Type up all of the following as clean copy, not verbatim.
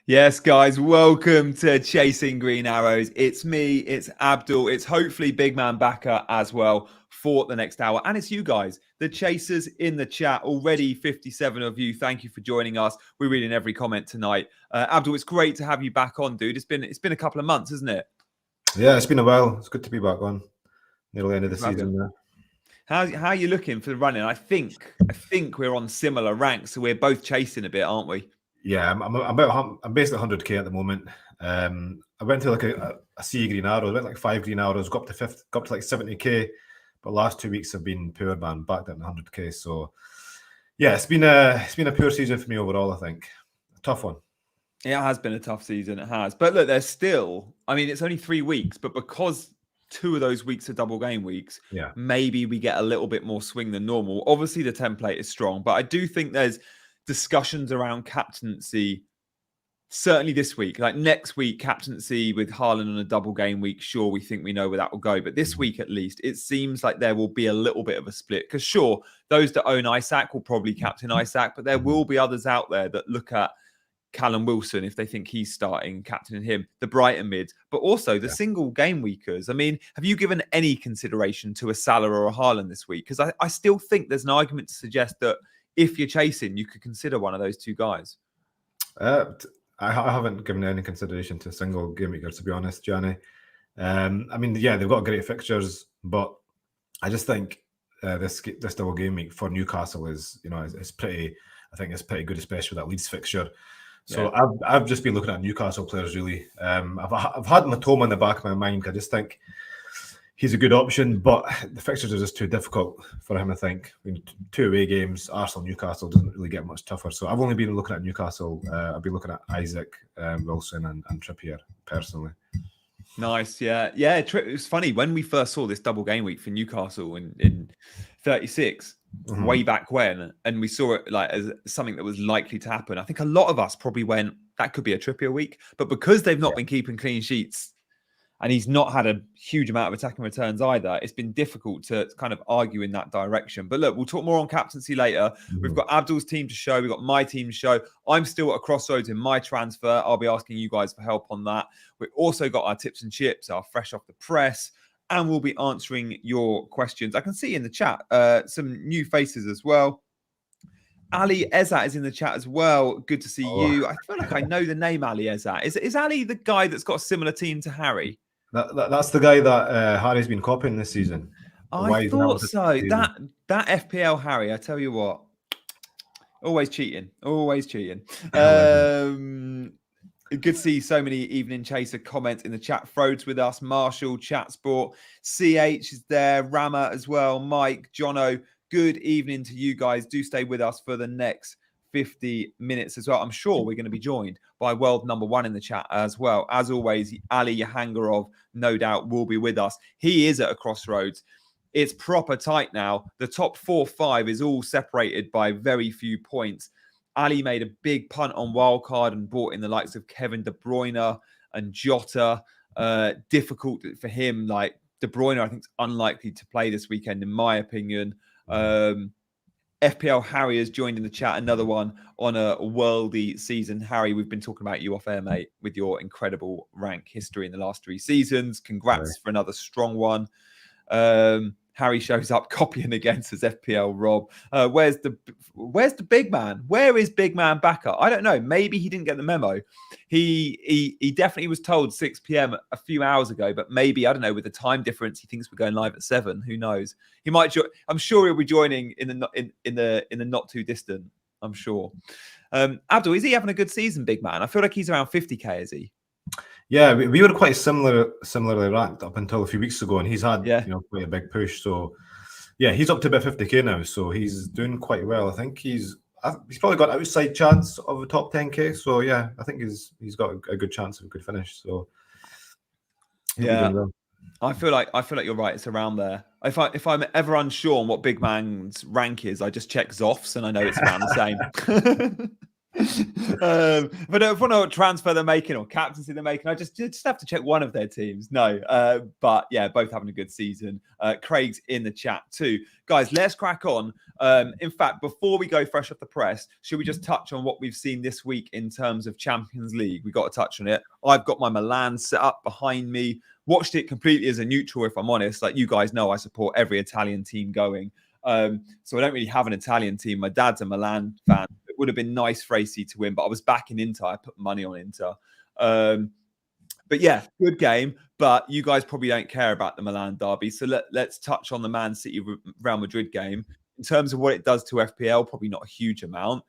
Yes, guys, welcome to Chasing Green Arrows. It's me, it's Abdul, it's hopefully Big Man Backer as well for the next hour. And it's you guys, the chasers in the chat. Already 57 of you. Thank you for joining us. We're reading every comment tonight. Abdul, it's great to have you back on, dude. It's been a couple of months, isn't it? Yeah, it's been a while. It's good to be back on. Nearly end of the season now. How are you looking for the running? I think we're on similar ranks, so we're both chasing a bit, aren't we? Yeah, I'm basically 100k at the moment. I went to like a sea green arrows, I went like 5 green arrows, got up to like 70k. But last 2 weeks have been poor, man. Back down to 100k. So yeah, it's been a poor season for me overall. I think a tough one. It has been a tough season. It has, but look, there's still. I mean, it's only 3 weeks, but because 2 of those weeks are double game weeks, maybe we get a little bit more swing than normal. Obviously, the template is strong, but I do think there's discussions around captaincy. Certainly this week, like next week, captaincy with Haaland on a double game week. Sure, we think we know where that will go. But this week, at least, it seems like there will be a little bit of a split. Because sure, those that own Isaac will probably captain Isaac, but there will be others out there that look at Callum Wilson if they think he's starting, captaining him, the Brighton mids, but also the single game weekers. I mean, have you given any consideration to a Salah or a Haaland this week? Because I still think there's an argument to suggest that if you're chasing, you could consider one of those two guys. I haven't given any consideration to a single game weeker, to be honest, Johnny. I mean, yeah, they've got great fixtures, but I just think this double game week for Newcastle is, it's pretty. I think it's pretty good, especially with that Leeds fixture. So I've just been looking at Newcastle players really. I've had Matoma in the back of my mind. I just think he's a good option, but the fixtures are just too difficult for him. I think 2 away games, Arsenal, Newcastle doesn't really get much tougher. So I've only been looking at Newcastle. I've been looking at Isaac, Wilson, and Trippier personally. Nice, yeah. It was funny when we first saw this double game week for Newcastle in 36. Way back when, and we saw it like as something that was likely to happen. I think a lot of us probably went, that could be a Trippier week, but because they've not been keeping clean sheets and he's not had a huge amount of attacking returns either, it's been difficult to kind of argue in that direction. But look, we'll talk more on captaincy later. We've got Abdul's team to show. We've got my team to show. I'm still at a crossroads in my transfer. I'll be asking you guys for help on that. We've also got our tips and chips, our fresh off the press, and we'll be answering your questions. I can see in the chat some new faces as well. Ali Ezat is in the chat as well. Good to see you. I feel like I know the name Ali Ezat. Is Ali the guy that's got a similar team to Harry? That's the guy that Harry's been copying this season. I thought so. That FPL Harry, I tell you what, always cheating. Good to see so many Evening Chaser comments in the chat. Frode's with us, Marshall, Chat Sport, CH is there, Rama as well, Mike, Jono. Good evening to you guys. Do stay with us for the next 50 minutes as well. I'm sure we're going to be joined by world number 1 in the chat as well. As always, Ali Yahangarov, no doubt, will be with us. He is at a crossroads. It's proper tight now. The top 4-5 is all separated by very few points. Ali made a big punt on wildcard and brought in the likes of Kevin De Bruyne and Jota. Difficult for him. Like De Bruyne, I think, is unlikely to play this weekend, in my opinion. FPL Harry has joined in the chat. Another one on a worldy season. Harry, we've been talking about you off air, mate, with your incredible rank history in the last 3 seasons. Congrats for another strong one. Harry shows up copying again, says FPL Rob. Where's the big man? Where is Big Man Backer? I don't know. Maybe he didn't get the memo. He definitely was told 6 p.m. a few hours ago, but maybe, I don't know, with the time difference, he thinks we're going live at 7. Who knows? He might. I'm sure he'll be joining in the not too distant. I'm sure. Abdul, is he having a good season, Big Man? I feel like he's around 50k. Is he? Yeah, we were quite similarly ranked up until a few weeks ago, and he's had quite a big push. So yeah, he's up to about 50k now, so he's doing quite well. I think he's probably got an outside chance of a top 10k. So yeah, I think he's got a good chance of a good finish. So yeah, well. I feel like you're right. It's around there. If I'm ever unsure on what Big Man's rank is, I just check Zoff's and I know it's around the same. But if I know what transfer they're making or captaincy they're making, I just have to check one of their teams. No, but yeah, both having a good season. Craig's in the chat too. Guys, let's crack on. In fact, before we go fresh off the press, should we just touch on what we've seen this week in terms of Champions League? We got to touch on it. I've got my Milan set up behind me. Watched it completely as a neutral, if I'm honest. Like you guys know, I support every Italian team going. So I don't really have an Italian team. My dad's a Milan fan. It would have been nice for AC to win, but I was backing Inter. I put money on Inter. But yeah, good game. But you guys probably don't care about the Milan derby. So let's touch on the Man City Real Madrid game. In terms of what it does to FPL, probably not a huge amount.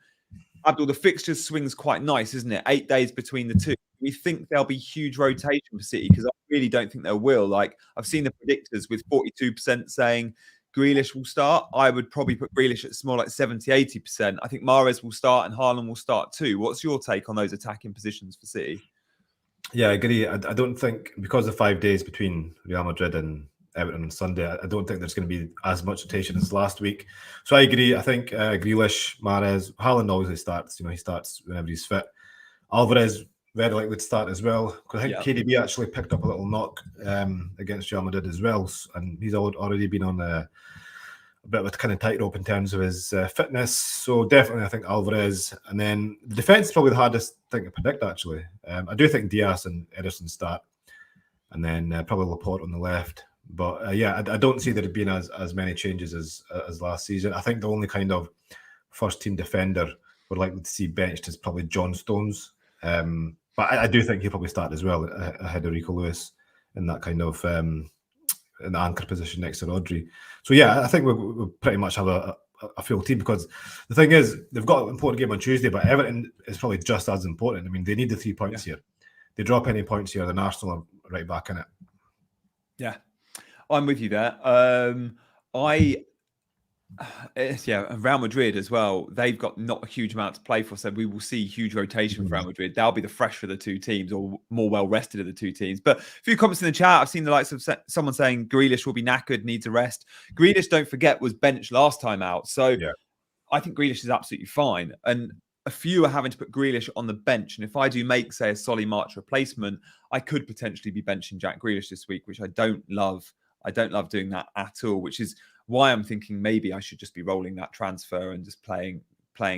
Abdul, the fixtures swings quite nice, isn't it? 8 days between the two. We think there'll be huge rotation for City because I really don't think there will. Like I've seen the predictors with 42% saying Grealish will start. I would probably put Grealish at more like 70, 80%. I think Mahrez will start and Haaland will start too. What's your take on those attacking positions for City? Yeah, I agree. I don't think, because of 5 days between Real Madrid and Everton on Sunday, I don't think there's going to be as much rotation as last week. So I agree. I think Grealish, Mahrez, Haaland always starts. He starts whenever he's fit. Alvarez very likely to start as well, because I think KDB actually picked up a little knock against Real Madrid as well, and he's already been on a bit of a kind of tightrope in terms of his fitness. So definitely, I think Alvarez, and then the defense is probably the hardest thing to predict. Actually, I do think Diaz and Ederson start, and then probably Laporte on the left. But I don't see there being as many changes as last season. I think the only kind of first team defender we're likely to see benched is probably John Stones. But I do think he'll probably start as well ahead of Rico Lewis in that kind of in the anchor position next to Rodri. So yeah, I think we'll pretty much have a full team, because the thing is they've got an important game on Tuesday, but Everton is probably just as important. I mean, they need the 3 points here. They drop any points here, then Arsenal are right back in it. Yeah, I'm with you there. Real Madrid as well. They've got not a huge amount to play for, so we will see huge rotation for Real Madrid. They'll be the fresher of the two teams, or more well rested of the two teams. But a few comments in the chat. I've seen the likes of someone saying Grealish will be knackered, needs a rest. Grealish, don't forget, was benched last time out, so I think Grealish is absolutely fine. And a few are having to put Grealish on the bench. And if I do make, say, a Solly March replacement, I could potentially be benching Jack Grealish this week, which I don't love. I don't love doing that at all, which is why I'm thinking maybe I should just be rolling that transfer and just playing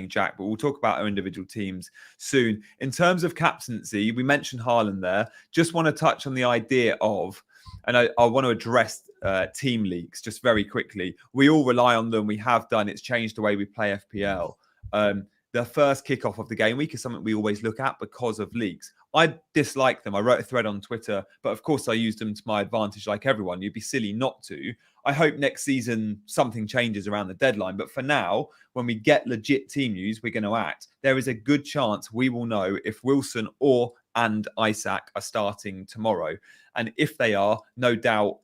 Jack. But we'll talk about our individual teams soon. In terms of captaincy, we mentioned Haaland there. Just want to touch on the idea of, and I want to address team leaks just very quickly. We all rely on them. We have done. It's changed the way we play FPL. The first kickoff of the game week is something we always look at because of leaks. I dislike them. I wrote a thread on Twitter, but of course I used them to my advantage like everyone. You'd be silly not to. I hope next season something changes around the deadline. But for now, when we get legit team news, we're going to act. There is a good chance we will know if Wilson and Isaac are starting tomorrow. And if they are, no doubt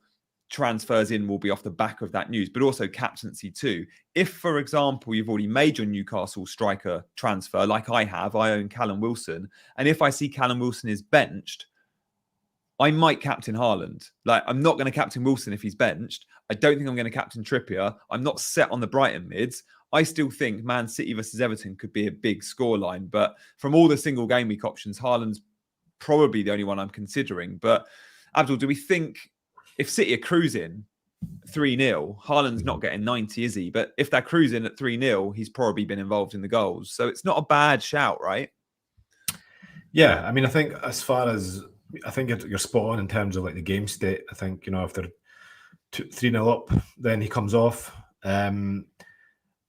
transfers in will be off the back of that news, but also captaincy too. If, for example, you've already made your Newcastle striker transfer, like I have, I own Callum Wilson, and if I see Callum Wilson is benched, I might captain Haaland. Like, I'm not going to captain Wilson if he's benched. I don't think I'm going to captain Trippier. I'm not set on the Brighton mids. I still think Man City versus Everton could be a big scoreline, but from all the single game week options, Haaland's probably the only one I'm considering. But Abdul, do we think if City are cruising 3-0, Haaland's not getting 90, is he? But if they're cruising at 3-0, he's probably been involved in the goals. So it's not a bad shout, right? Yeah, I mean, I think you're spot on in terms of like the game state. I think, if they're 3-0 up, then he comes off. And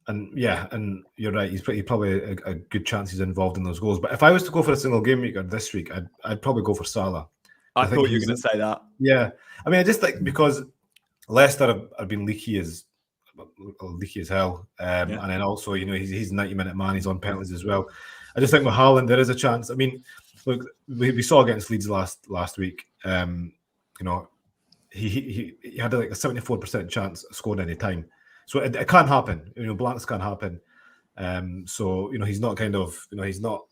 you're right. He's probably a good chance he's involved in those goals. But if I was to go for a single game week this week, I'd probably go for Salah. I thought you were going to say that. Yeah, I mean, I just think because Leicester have been leaky as hell, and then also he's 90-minute man. He's on penalties as well. I just think with Haaland there is a chance. I mean, look, we saw against Leeds last week. He had like a 74% chance of scoring any time. So it can happen. Blanks can happen. So he's not he's not.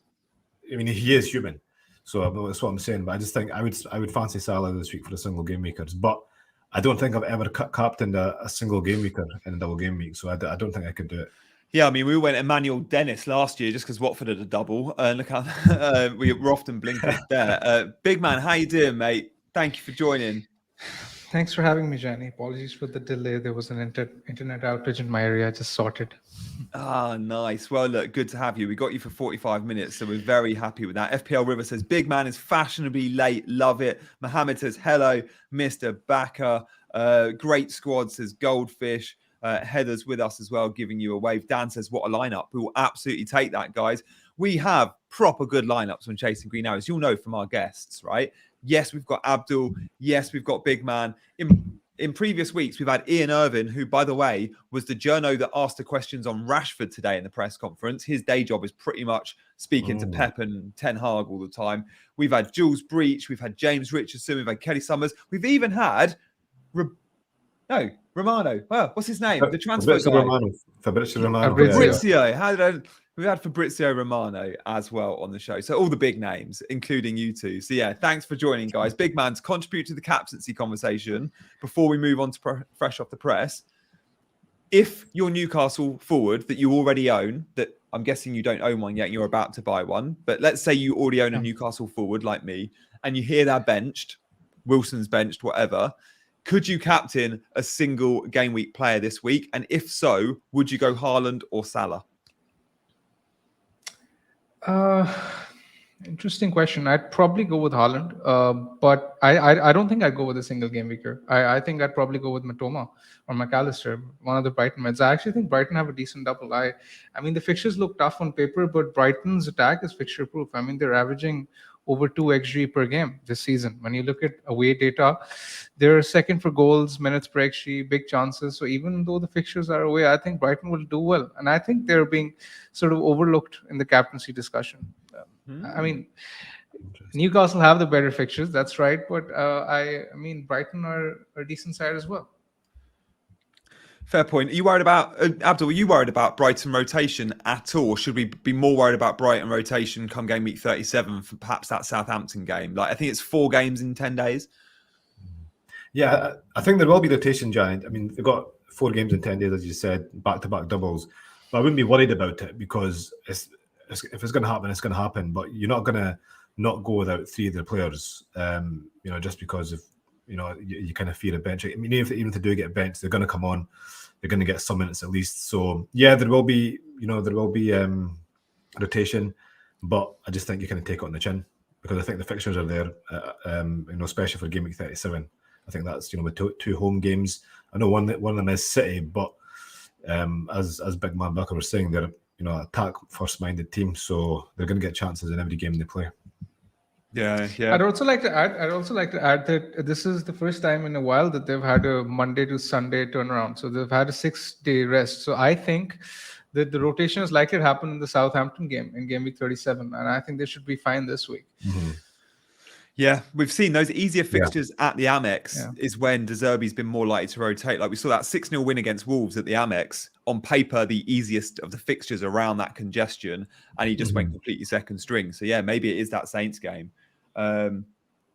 I mean, he is human. So that's what I'm saying. But I just think I would fancy Salah this week for the single game makers. But I don't think I've ever captained a single game weeker in a double game week. So I don't think I could do it. Yeah, I mean, we went Emmanuel Dennis last year just because Watford had a double. Look how we were often blinkered there. Big man, how you doing, mate? Thank you for joining. Thanks for having me, Johnny. Apologies for the delay. There was an internet outage in my area. I just sorted. Ah, nice. Well, look, good to have you. We got you for 45 minutes, so we're very happy with that. FPL River says, Big man is fashionably late. Love it. Mohammed says, hello, Mr. Backer. Great squad, says Goldfish. Heather's with us as well, giving you a wave. Dan says, what a lineup. We will absolutely take that, guys. We have proper good lineups on Chasing Green Arrows. You'll know from our guests, right? Yes, we've got Abdul. Yes, we've got Big Man. In previous weeks, we've had Ian Irvin, who, by the way, was the journo that asked the questions on Rashford today in the press conference. His day job is pretty much speaking to Pep and Ten Hag all the time. We've had Jules Breach. We've had James Richardson. We've had Kelly Summers. We've even had Romano. Well, what's his name? The transfer guy. Fabrizio Romano. Fabrizio. We've had Fabrizio Romano as well on the show. So all the big names, including you two. So yeah, thanks for joining, guys. Big man, to contribute to the captaincy conversation before we move on to fresh off the press. If your Newcastle forward that you already own, that I'm guessing you don't own one yet, you're about to buy one, but let's say you already own a Newcastle forward like me, and you hear they're benched, Wilson's benched, whatever, could you captain a single game week player this week? And if so, would you go Haaland or Salah? Interesting question. I'd probably go with Haaland, but I don't think I'd go with a single game weeker. I think I'd probably go with Matoma or McAllister, one of the Brighton mids. I actually think Brighton have a decent double. I mean, the fixtures look tough on paper, but Brighton's attack is fixture proof. I mean, they're averaging over 2 xG per game this season. When you look at away data, they're second for goals, minutes per xG, big chances. So even though the fixtures are away, I think Brighton will do well. And I think they're being sort of overlooked in the captaincy discussion. I mean, Newcastle have the better fixtures, that's right. But I mean, Brighton are a decent side as well. Fair point. Are you worried about, Abdul, are you worried about Brighton rotation at all? Should we be more worried about Brighton rotation come game week 37 for perhaps that Southampton game? Like, I think it's 4 games in 10 days. Yeah, I think there will be rotation, Giant. I mean, they've got 4 games in 10 days, as you said, back-to-back doubles. But I wouldn't be worried about it because if it's going to happen, it's going to happen. But you're not going to not go without 3 of their players, just because of, you kind of fear a bench. I mean, even if they do get benched, they're going to come on. They're going to get some minutes at least. So yeah, there will be rotation, but I just think you kind of take it on the chin because I think the fixtures are there. Especially for game week 37. I think that's with 2 home games. I know one of them is City, but as Big Man Bucker was saying, they're attack first minded team, so they're going to get chances in every game they play. Yeah. I'd also like to add that this is the first time in a while that they've had a Monday to Sunday turnaround. So they've had a 6-day rest. So I think that the rotation is likely to happen in the Southampton game in game week 37, and I think they should be fine this week. Mm-hmm. Yeah, we've seen those easier fixtures at the Amex is when De Zerbi's been more likely to rotate. Like we saw that 6-0 win against Wolves at the Amex. On paper, the easiest of the fixtures around that congestion, and he just went completely second string. So yeah, maybe it is that Saints game,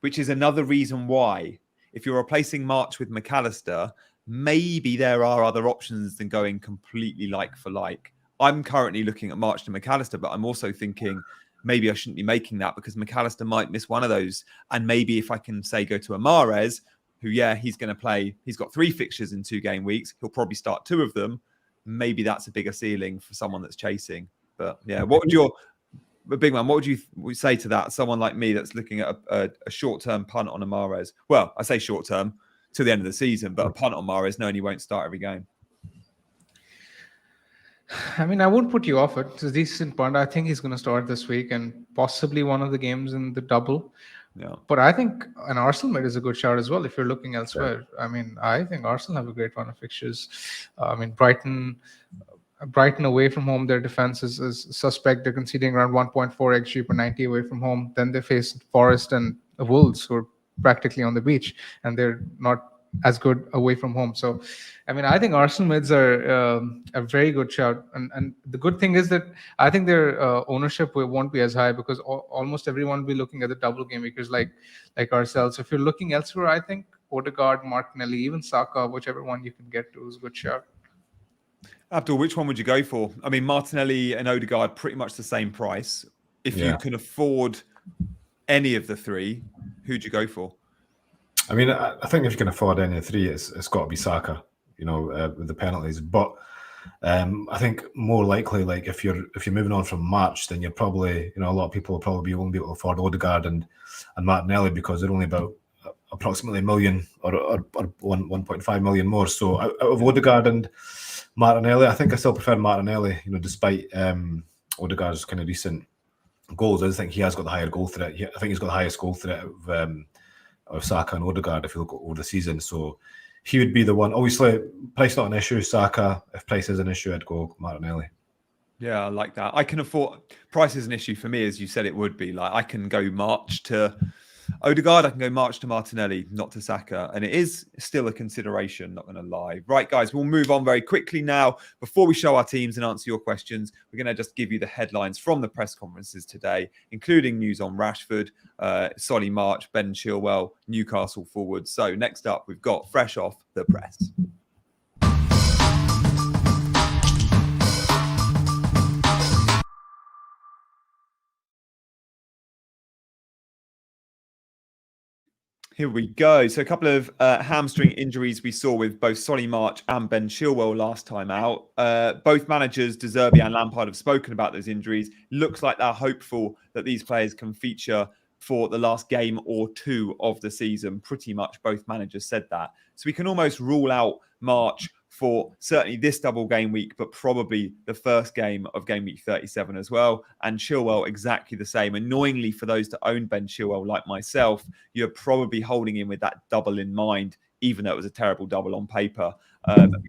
which is another reason why if you're replacing March with McAllister, maybe there are other options than going completely like for like. I'm currently looking at March to McAllister, but I'm also thinking maybe I shouldn't be making that because McAllister might miss one of those. And maybe if I can say go to Amares, who, he's going to play. He's got 3 fixtures in 2 game weeks. He'll probably start 2 of them. Maybe that's a bigger ceiling for someone that's chasing. But yeah, Big Man, what would you say to that? Someone like me that's looking at a short-term punt on Amares. Well, I say short-term to the end of the season, but a punt on Amares knowing he won't start every game. I mean, I won't put you off it. It's a decent punt. I think he's going to start this week and possibly one of the games in the double. Yeah. But I think an Arsenal mid is a good shout as well if you're looking elsewhere. Yeah. I mean, I think Arsenal have a great run of fixtures. I mean, Brighton away from home, their defense is suspect. They're conceding around 1.4 xG per 90 away from home. Then they face Forest and Wolves, who are practically on the beach, and they're not as good away from home. So, I mean, I think Arsenal mids are a very good shout. And the good thing is that I think their ownership won't be as high because almost everyone will be looking at the double game makers like ourselves. So if you're looking elsewhere, I think Odegaard, Martinelli, even Saka, whichever one you can get to is a good shout. Abdul, which one would you go for? I mean, Martinelli and Odegaard pretty much the same price. If you can afford any of the three, who'd you go for? I mean, I think if you can afford any of the three, it's got to be Saka, with the penalties. But I think more likely, like if you're moving on from March, then you're probably, a lot of people will probably won't be able to afford Odegaard and Martinelli because they're only about approximately $1 million or 1.5 million more. So out of Odegaard and Martinelli, I think I still prefer Martinelli, despite Odegaard's kind of recent goals. I just think he has got the higher goal threat. I think he's got the highest goal threat of Saka and Odegaard if you look over the season. So he would be the one. Obviously, price not an issue. Saka, if price is an issue, I'd go Martinelli. Yeah, I like that. I can afford. Price is an issue for me, as you said it would be. Like I can go March to Odegaard, I can go March to Martinelli, not to Saka. And it is still a consideration, not going to lie. Right, guys, we'll move on very quickly now. Before we show our teams and answer your questions, we're going to just give you the headlines from the press conferences today, including news on Rashford, Solly March, Ben Chilwell, Newcastle forward. So next up, we've got fresh off the press. Here we go. So a couple of hamstring injuries we saw with both Solly March and Ben Chilwell last time out. Both managers, De Zerbi and Lampard, have spoken about those injuries. Looks like they're hopeful that these players can feature for the last game or two of the season. Pretty much both managers said that. So we can almost rule out March for certainly this double game week, but probably the first game of game week 37 as well. And Chilwell exactly the same. Annoyingly, for those that own Ben Chilwell like myself, you're probably holding him with that double in mind, even though it was a terrible double on paper.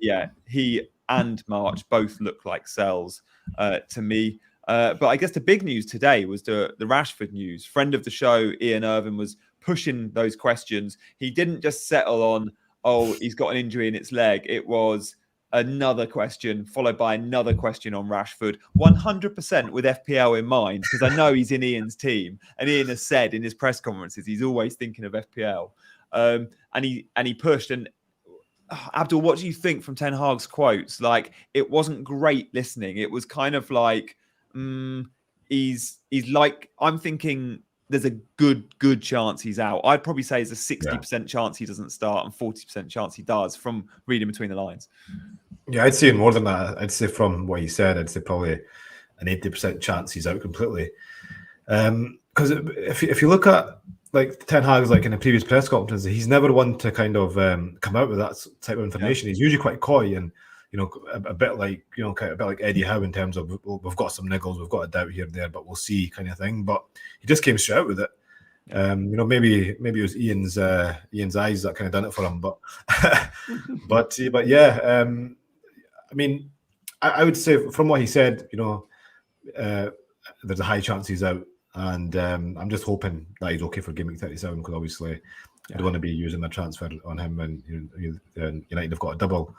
Yeah, he and March both look like sells to me. But I guess the big news today was the Rashford news. Friend of the show, Ian Irvin, was pushing those questions. He didn't just settle on, oh, he's got an injury in its leg. It was another question followed by another question on Rashford, 100% with FPL in mind, because I know he's in Ian's team, and Ian has said in his press conferences he's always thinking of FPL, and he pushed. And Abdul, what do you think from Ten Hag's quotes? Like, it wasn't great listening. It was kind of like he's like, I'm thinking there's a good chance he's out. I'd probably say it's a 60% chance he doesn't start and 40% chance he does, from reading between the lines. Yeah, I'd say more than that. I'd say from what he said, I'd say probably an 80% chance he's out completely. Because if you look at like Ten Hag's, like in the previous press conference, he's never one to kind of come out with that type of information. Yeah. He's usually quite coy and a bit like Eddie Howe in terms of, we've got some niggles, we've got a doubt here and there, but we'll see, kind of thing. But he just came straight out with it. Maybe it was Ian's eyes that kind of done it for him. But but yeah, I mean, I would say from what he said, there's a high chance he's out, and I'm just hoping that he's okay for game week 37, because obviously I don't want to be using the transfer on him, and United have got a double.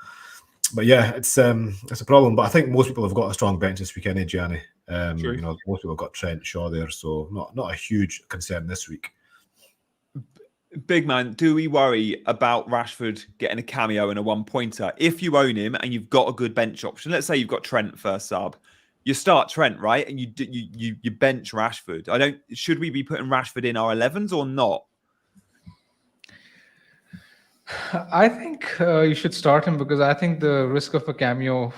But yeah, it's a problem. But I think most people have got a strong bench this weekend, Gianni. Most people have got Trent, Shaw there, so not a huge concern this week. Big man, do we worry about Rashford getting a cameo and a one-pointer? If you own him and you've got a good bench option, let's say you've got Trent first sub, you start Trent, right? And you bench Rashford. Should we be putting Rashford in our 11s or not? I think you should start him, because I think the risk of a cameo,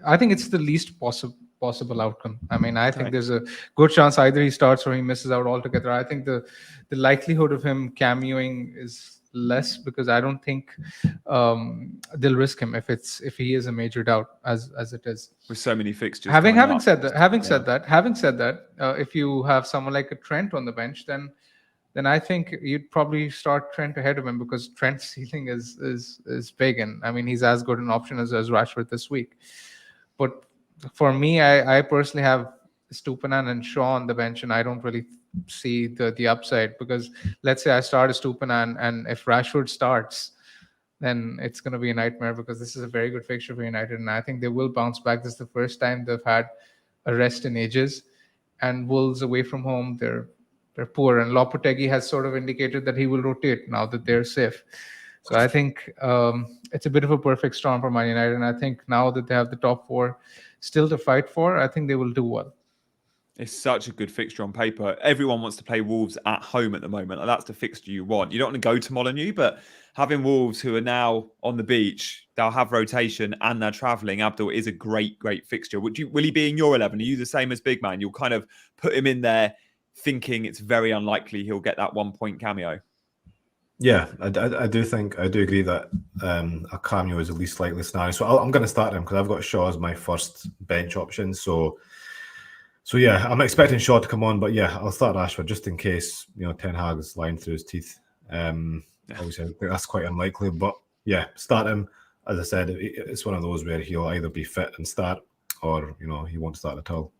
I think it's the least possible outcome. I mean, I think there's a good chance either he starts or he misses out altogether. I think the likelihood of him cameoing is less, because I don't think they'll risk him if he is a major doubt as it is with so many fixtures. Having said that, if you have someone like a Trent on the bench, then I think you'd probably start Trent ahead of him, because Trent's ceiling is big, and I mean, he's as good an option as Rashford this week. But for me, I personally have Stupinan and Shaw on the bench, and I don't really see the upside, because let's say I start a Stupinan, and if Rashford starts, then it's going to be a nightmare, because this is a very good fixture for United, and I think they will bounce back. This is the first time they've had a rest in ages, and Wolves away from home, they're poor, and Lopetegui has sort of indicated that he will rotate now that they're safe. So I think it's a bit of a perfect storm for Man United. And I think now that they have the top 4 still to fight for, I think they will do well. It's such a good fixture on paper. Everyone wants to play Wolves at home at the moment. That's the fixture you want. You don't want to go to Molineux, but having Wolves who are now on the beach, they'll have rotation and they're travelling. Abdul is a great, great fixture. Will he be in your 11? Are you the same as Big Man? You'll kind of put him in there thinking it's very unlikely he'll get that 1 point cameo. Yeah, I do agree that a cameo is the least likely scenario. So I'm going to start him because I've got Shaw as my first bench option. So yeah, I'm expecting Shaw to come on, but yeah, I'll start Rashford just in case, Ten Hag is lying through his teeth. Obviously, I think that's quite unlikely, but yeah, start him. As I said, it's one of those where he'll either be fit and start, or he won't start at all.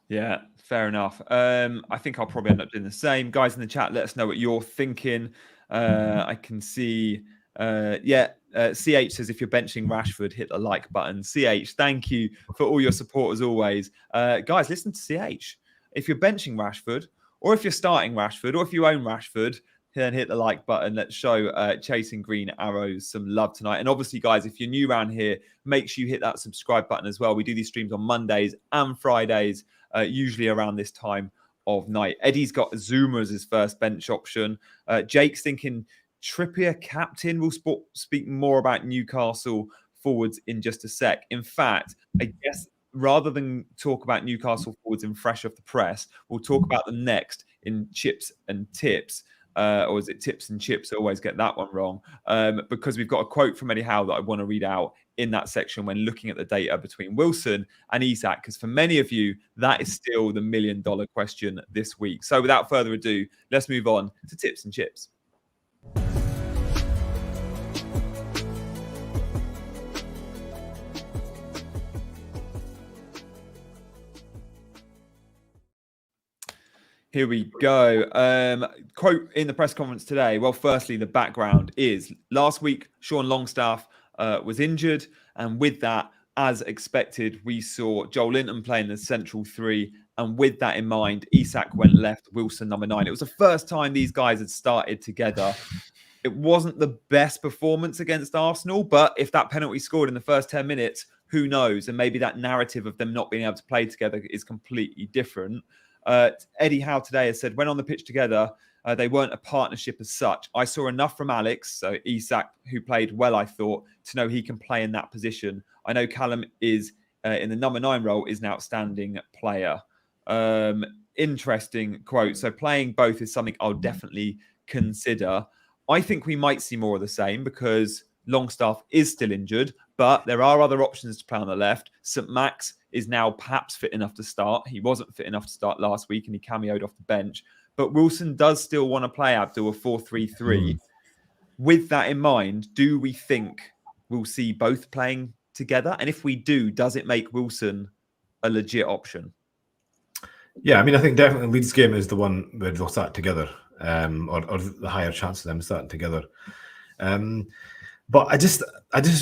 Yeah, fair enough. I think I'll probably end up doing the same. Guys in the chat, let us know what you're thinking. I can see, CH says if you're benching Rashford, hit the like button. CH, thank you for all your support as always. Guys, listen to CH. If you're benching Rashford, or if you're starting Rashford, or if you own Rashford, then hit the like button. Let's show Chasing Green Arrows some love tonight. And obviously, guys, if you're new around here, make sure you hit that subscribe button as well. We do these streams on Mondays and Fridays, usually around this time of night. Eddie's got Zuma as his first bench option. Jake's thinking Trippier captain. We'll speak more about Newcastle forwards in just a sec. In fact, I guess rather than talk about Newcastle forwards in fresh off the press, we'll talk about them next in chips and tips. Or is it tips and chips? I always get that one wrong. Because we've got a quote from Eddie Howe that I want to read out in that section when looking at the data between Wilson and Isak, because for many of you, that is still the $1 million question this week. So without further ado, let's move on to tips and chips. Here we go. Quote in the press conference today. Well, firstly, the background is last week, Sean Longstaff was injured. And with that, as expected, we saw Joel Linton playing the central 3. And with that in mind, Isak went left, Wilson number 9. It was the first time these guys had started together. It wasn't the best performance against Arsenal, but if that penalty scored in the first 10 minutes, who knows? And maybe that narrative of them not being able to play together is completely different. Eddie Howe today has said when on the pitch together, they weren't a partnership as such. I saw enough from Alex, so Isak, who played well, I thought, to know he can play in that position. I know Callum is in the number 9 role is an outstanding player. Interesting quote. So playing both is something I'll definitely consider. I think we might see more of the same because Longstaff is still injured, but there are other options to play on the left. St. Max is now perhaps fit enough to start. He wasn't fit enough to start last week and he cameoed off the bench. But Wilson does still want to play Abdul a 4-3-3. With that in mind, do we think we'll see both playing together? And if we do, does it make Wilson a legit option? Yeah, I mean, I think definitely Leeds game is the one where they'll start together, or the higher chance of them starting together. But I just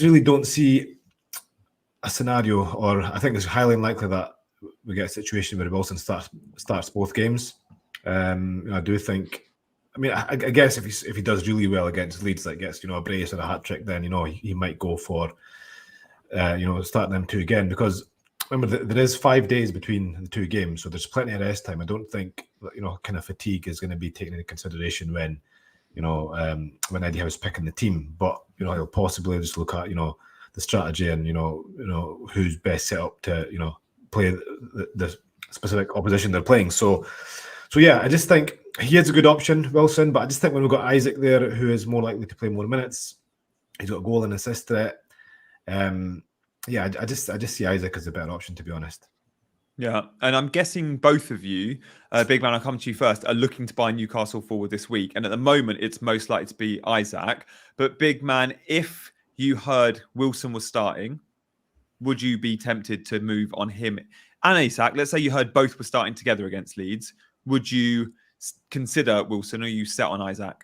really don't see a scenario, or I think it's highly unlikely that we get a situation where Wilson starts both games. I do think. I mean, I guess if he does really well against Leeds, that gets a brace or a hat trick, then he might go for starting them 2 again, because remember there is 5 days between the 2 games, so there's plenty of rest time. I don't think kind of fatigue is going to be taken into consideration when Eddie Howe's picking the team, but he'll possibly just look at the strategy and who's best set up to play the specific opposition they're playing. So yeah, I just think he is a good option, Wilson. But I just think when we've got Isaac there, who is more likely to play more minutes, he's got a goal and assist threat. Yeah, I just see Isaac as a better option, to be honest. Yeah, and I'm guessing both of you, Big Man, I'll come to you first, are looking to buy Newcastle forward this week. And at the moment, it's most likely to be Isaac. But Big Man, if you heard Wilson was starting, would you be tempted to move on him and Isak? Let's say you heard both were starting together against Leeds. Would you consider Wilson, or are you set on Isaac?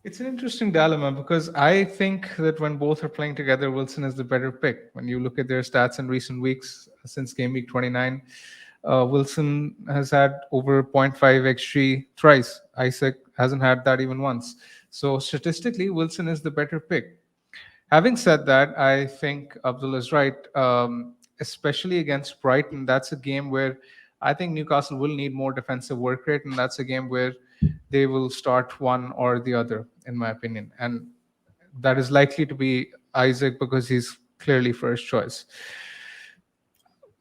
It's an interesting dilemma because I think that when both are playing together, Wilson is the better pick. When you look at their stats in recent weeks, since game week 29, Wilson has had over 0.5 XG thrice. Isaac hasn't had that even once. So statistically, Wilson is the better pick. Having said that, I think Abdul is right. Especially against Brighton, that's a game where I think Newcastle will need more defensive work rate, and that's a game where they will start one or the other, in my opinion. And that is likely to be Isaac because he's clearly first choice.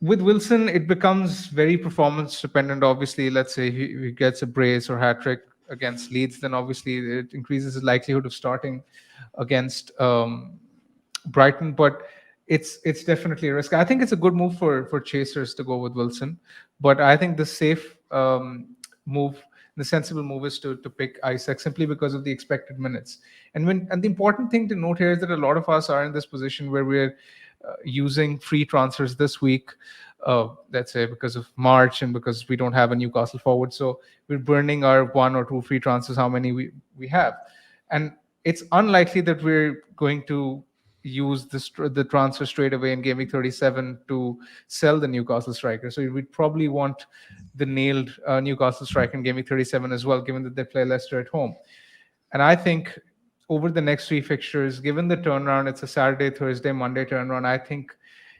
With Wilson, it becomes very performance dependent. Obviously, let's say he gets a brace or hat trick against Leeds, then obviously it increases his likelihood of starting against Brighton. But it's definitely a risk. I think it's a good move for chasers to go with Wilson, but I think the safe move, the sensible move is to pick Isaac simply because of the expected minutes. And the important thing to note here is that a lot of us are in this position where we're using free transfers this week, let's say because of March and because we don't have a Newcastle forward. So we're burning our one or two free transfers, how many we have. And it's unlikely that we're going to use the transfer straight away in game week 37 to sell the Newcastle striker. So we'd probably want the nailed Newcastle striker in game week 37 as well, given that they play Leicester at home. And I think over the next three fixtures, given the turnaround, it's a Saturday, Thursday, Monday turnaround, I think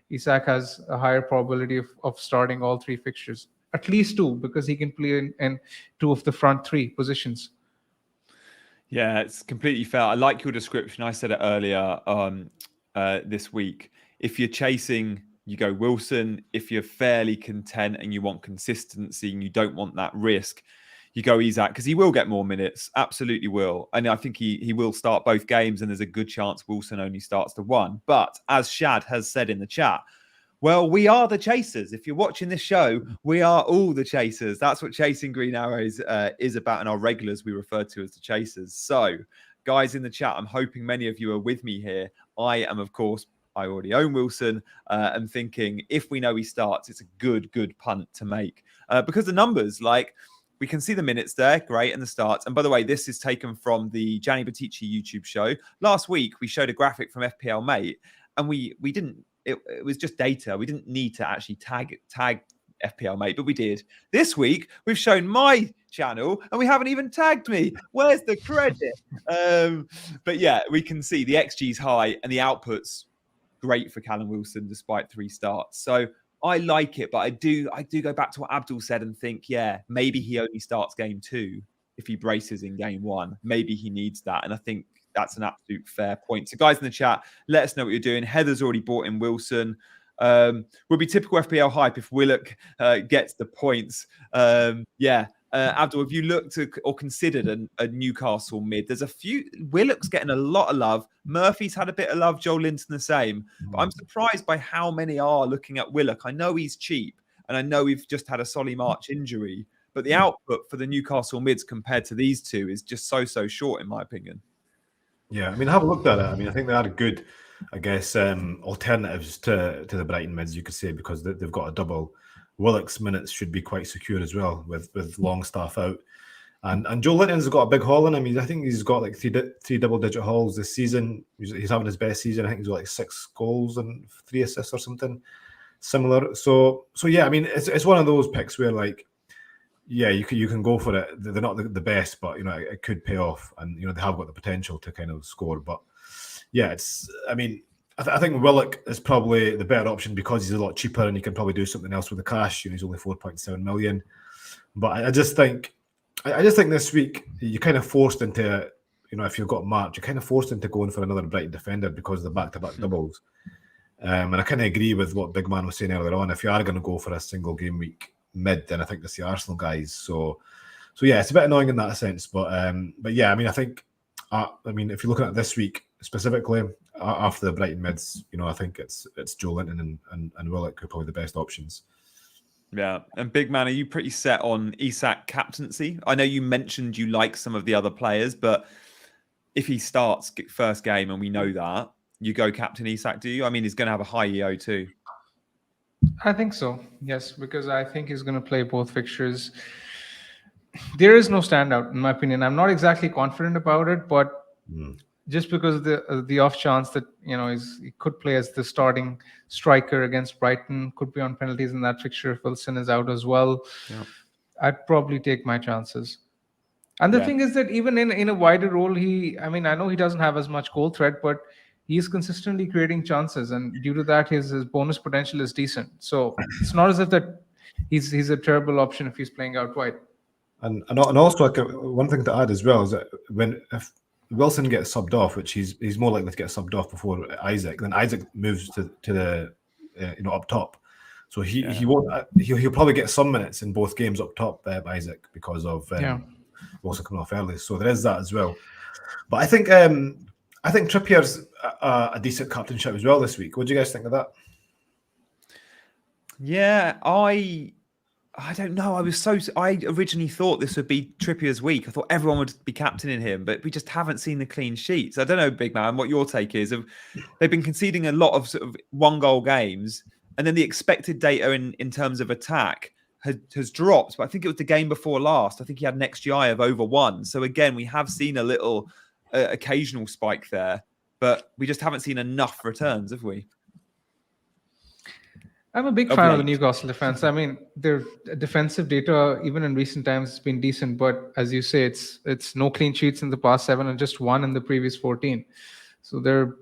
Isak has a higher probability of starting all three fixtures, at least two, because he can play in two of the front three positions. Yeah, it's completely fair. I like your description. I said it earlier this week. If you're chasing, you go Wilson. If you're fairly content and you want consistency and you don't want that risk, you go Isak, because he will get more minutes. Absolutely will. And I think he will start both games, and there's a good chance Wilson only starts the one. But as Shad has said in the chat, well, we are the chasers. If you're watching this show, we are all the chasers. That's what Chasing Green Arrows is about, and our regulars we refer to as the chasers. So, guys in the chat, I'm hoping many of you are with me here. I am, of course, I already own Wilson. I'm thinking if we know he starts, it's a good punt to make. Because the numbers, like, we can see the minutes there, great, and the starts. And by the way, this is taken from the Gianni Battici YouTube show. Last week, we showed a graphic from FPL Mate, and we didn't. It was just data. We didn't need to actually tag FPL Mate, but we did. This week, we've shown my channel, and we haven't even tagged me. Where's the credit? But yeah, we can see the XG's high, and the output's great for Callum Wilson, despite 3 starts. So I like it, but I do go back to what Abdul said and think, yeah, maybe he only starts game 2 if he braces in game 1. Maybe he needs that, and I think that's an absolute fair point. So guys in the chat, let us know what you're doing. Heather's already bought in Wilson. Would be typical FPL hype if Willock gets the points. Abdul, have you looked at or considered a Newcastle mid? There's a few. Willock's getting a lot of love. Murphy's had a bit of love. Joe Linton the same. But I'm surprised by how many are looking at Willock. I know he's cheap, and I know we've just had a Solly March injury, but the output for the Newcastle mids compared to these two is just so short, in my opinion. Yeah, I mean, have a look at it. I mean, I think they are good, I guess, alternatives to the Brighton mids, you could say, because they've got a double. Willock's minutes should be quite secure as well with Longstaff out. And Joe Linton's got a big haul in him. I think he's got like three double-digit hauls this season. He's having his best season. I think he's got like 6 goals and 3 assists or something similar. So yeah, I mean, it's one of those picks where, like, yeah, you can go for it. They're not the best, but it could pay off, and they have got the potential to kind of score. But yeah, I think Willock is probably the better option because he's a lot cheaper and he can probably do something else with the cash. He's only 4.7 million. But I just think this week you're kind of forced into, if you've got March, you're kind of forced into going for another Brighton defender because of the back-to-back doubles. And I kind of agree with what Big Man was saying earlier on. If you are going to go for a single game week mid, then I think it's the Arsenal guys. So yeah, it's a bit annoying in that sense. But yeah, I mean, I think, if you're looking at this week specifically, after the Brighton mids, I think it's Joe Linton and Willock who are probably the best options. Yeah. And Big Man, are you pretty set on Isak captaincy? I know you mentioned you like some of the other players, but if he starts first game and we know that, you go captain Isak, do you? I mean, he's going to have a high EO too. I think so, yes, because I think he's going to play both fixtures. There is no standout, in my opinion. I'm not exactly confident about it, but just because of the off chance that he could play as the starting striker against Brighton, could be on penalties in that fixture if Wilson is out as well. Yeah. I'd probably take my chances. And the Yeah. thing is that even in a wider role, I know he doesn't have as much goal threat, but he is consistently creating chances, and due to that, his bonus potential is decent. So it's not as if that he's a terrible option if he's playing out wide. And also, one thing to add as well is that if Wilson gets subbed off, which he's more likely to get subbed off before Isaac, then Isaac moves to the up top. So he won't he'll probably get some minutes in both games up top, Isaac, because of Wilson coming off early. So there is that as well. But I think Trippier's a decent captainship as well this week. What do you guys think of that? Yeah, I don't know. I originally thought this would be Trippier's week. I thought everyone would be captaining him, but we just haven't seen the clean sheets. I don't know, big man, what your take is. They've been conceding a lot of sort of 1-goal games, and then the expected data in terms of attack has dropped. But I think it was the game before last. I think he had an XGI of over 1. So again, we have seen a little occasional spike there, but we just haven't seen enough returns, have we? I'm a big fan of the Newcastle defense. I mean, their defensive data, even in recent times, has been decent. But as you say, it's no clean sheets in the past 7 and just 1 in the previous 14. So their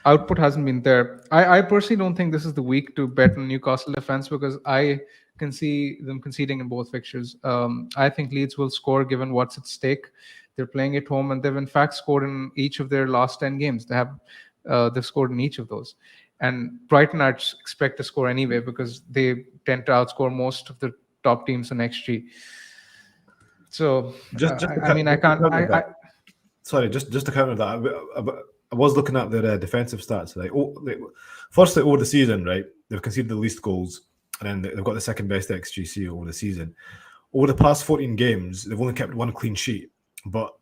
output hasn't been there. I personally don't think this is the week to bet on Newcastle defense, because I can see them conceding in both fixtures. I think Leeds will score given what's at stake. They're playing at home, and they've in fact scored in each of their last 10 games. They've scored in each of those. And Brighton I expect to score anyway, because they tend to outscore most of the top teams in XG. So just to counter that, I was looking at their defensive stats. Firstly, over the season, right, they've conceded the least goals, and then they've got the second best XGC over the season. Over the past 14 games, they've only kept 1 clean sheet. But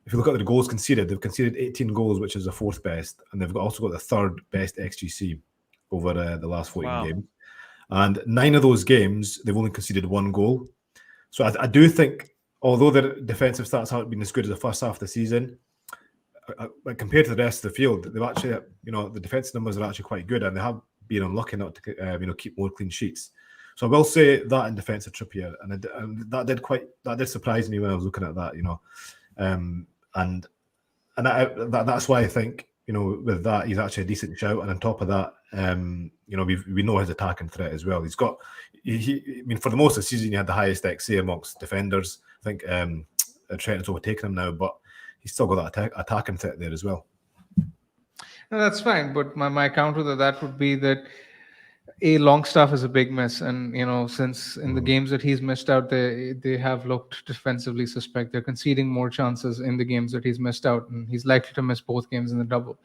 if you look at the goals conceded, they've conceded 18 goals, which is the 4th best, and they've also got the 3rd best XGC over the last 14 games. And 9 of those games, they've only conceded 1 goal. So I do think, although their defensive stats haven't been as good as the first half of the season, compared to the rest of the field, they've actually, the defensive numbers are actually quite good, and they have been unlucky not to, keep more clean sheets. So I will say that in defence of Trippier, and that did surprise me when I was looking at that, and that's why I think, with that, he's actually a decent shout. And on top of that, we know his attacking threat as well. He's got, for the most of the season, he had the highest XA amongst defenders. I think Trent has overtaken him now, but he's still got that attacking threat there as well. No, that's fine. But my counter to that would be that Longstaff is a big miss, and since in the games that he's missed out, they have looked defensively suspect. They're conceding more chances in the games that he's missed out, and he's likely to miss both games in the double.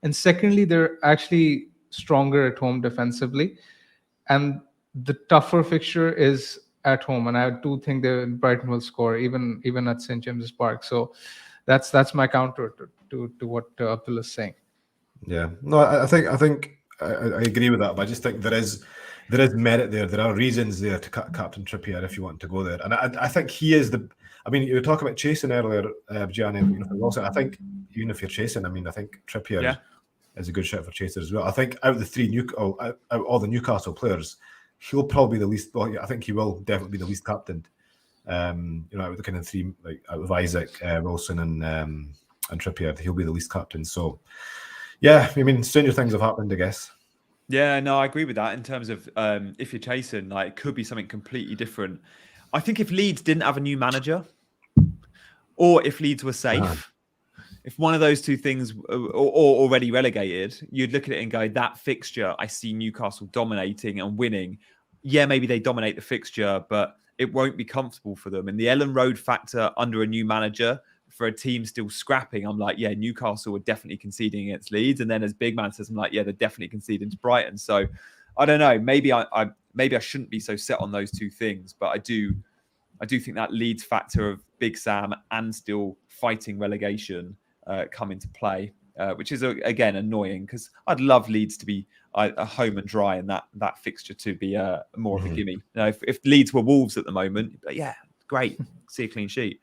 And secondly, they're actually stronger at home defensively, and the tougher fixture is at home. And I do think that Brighton will score even at St James's Park. So that's my counter to what Abdullah is saying. Yeah, no, I think. I agree with that, but I just think there is merit there. There are reasons there to captain Trippier if you want to go there, and I think he is the. I mean, you were talking about chasing earlier, Gianni. Also, I think even if you're chasing, I think Trippier is a good shot for chaser as well. I think out of the 3 out all the Newcastle players, he'll probably be the least. Well, I think he will definitely be the least captained. Out of the kind of 3, out of Isaac, Wilson, and Trippier, he'll be the least captain. So. Yeah, stranger things have happened, I guess. Yeah, no, I agree with that. In terms of if you're chasing, it could be something completely different. I think if Leeds didn't have a new manager, or if Leeds were safe, if one of those 2 things or already relegated, you'd look at it and go, that fixture, I see Newcastle dominating and winning. Yeah, maybe they dominate the fixture, but it won't be comfortable for them. And the Ellen Road factor under a new manager, for a team still scrapping, I'm like, yeah, Newcastle are definitely conceding against Leeds. And then as big man says, I'm like, yeah, they're definitely conceding to Brighton. So I don't know. Maybe I shouldn't be so set on those 2 things, but I do think that Leeds factor of Big Sam and still fighting relegation come into play, which is again annoying, because I'd love Leeds to be a home and dry, and that fixture to be more of a gimme. If Leeds were Wolves at the moment, but yeah, great, see a clean sheet.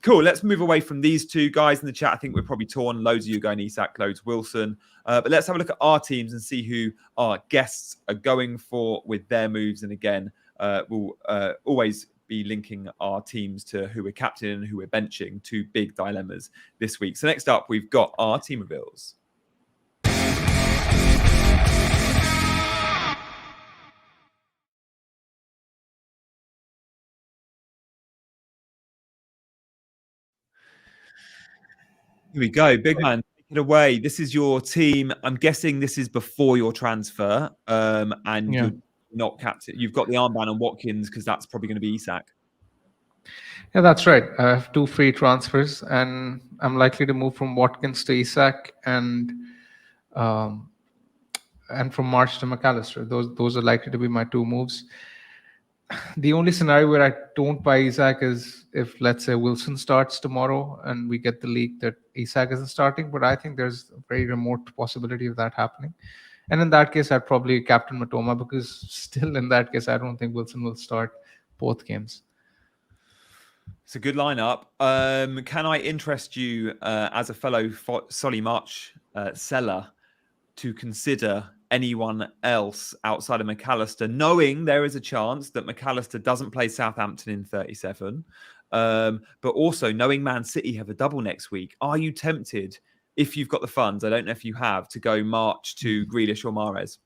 Cool. Let's move away from these 2 guys in the chat. I think we're probably torn. Loads of you going Isak, loads Wilson. But let's have a look at our teams and see who our guests are going for with their moves. And again, we'll always be linking our teams to who we're captaining and who we're benching. Two big dilemmas this week. So next up, we've got our team reveals. Here we go. Big man, take it away. This is your team. I'm guessing this is before your transfer, and you're not captain. You've got the armband on Watkins because that's probably going to be Isak. Yeah, that's right. I have 2 free transfers, and I'm likely to move from Watkins to Isak and from March to McAllister. Those are likely to be my 2 moves. The only scenario where I don't buy Isak is if, let's say, Wilson starts tomorrow and we get the leak that Isak isn't starting. But I think there's a very remote possibility of that happening. And in that case, I'd probably captain Matoma, because still in that case, I don't think Wilson will start both games. It's a good lineup. Can I interest you as a fellow Solly March seller to consider anyone else outside of McAllister, knowing there is a chance that McAllister doesn't play Southampton in 37, but also knowing Man City have a double next week? Are you tempted, if you've got the funds, I don't know if you have, to go March to Grealish or Mahrez?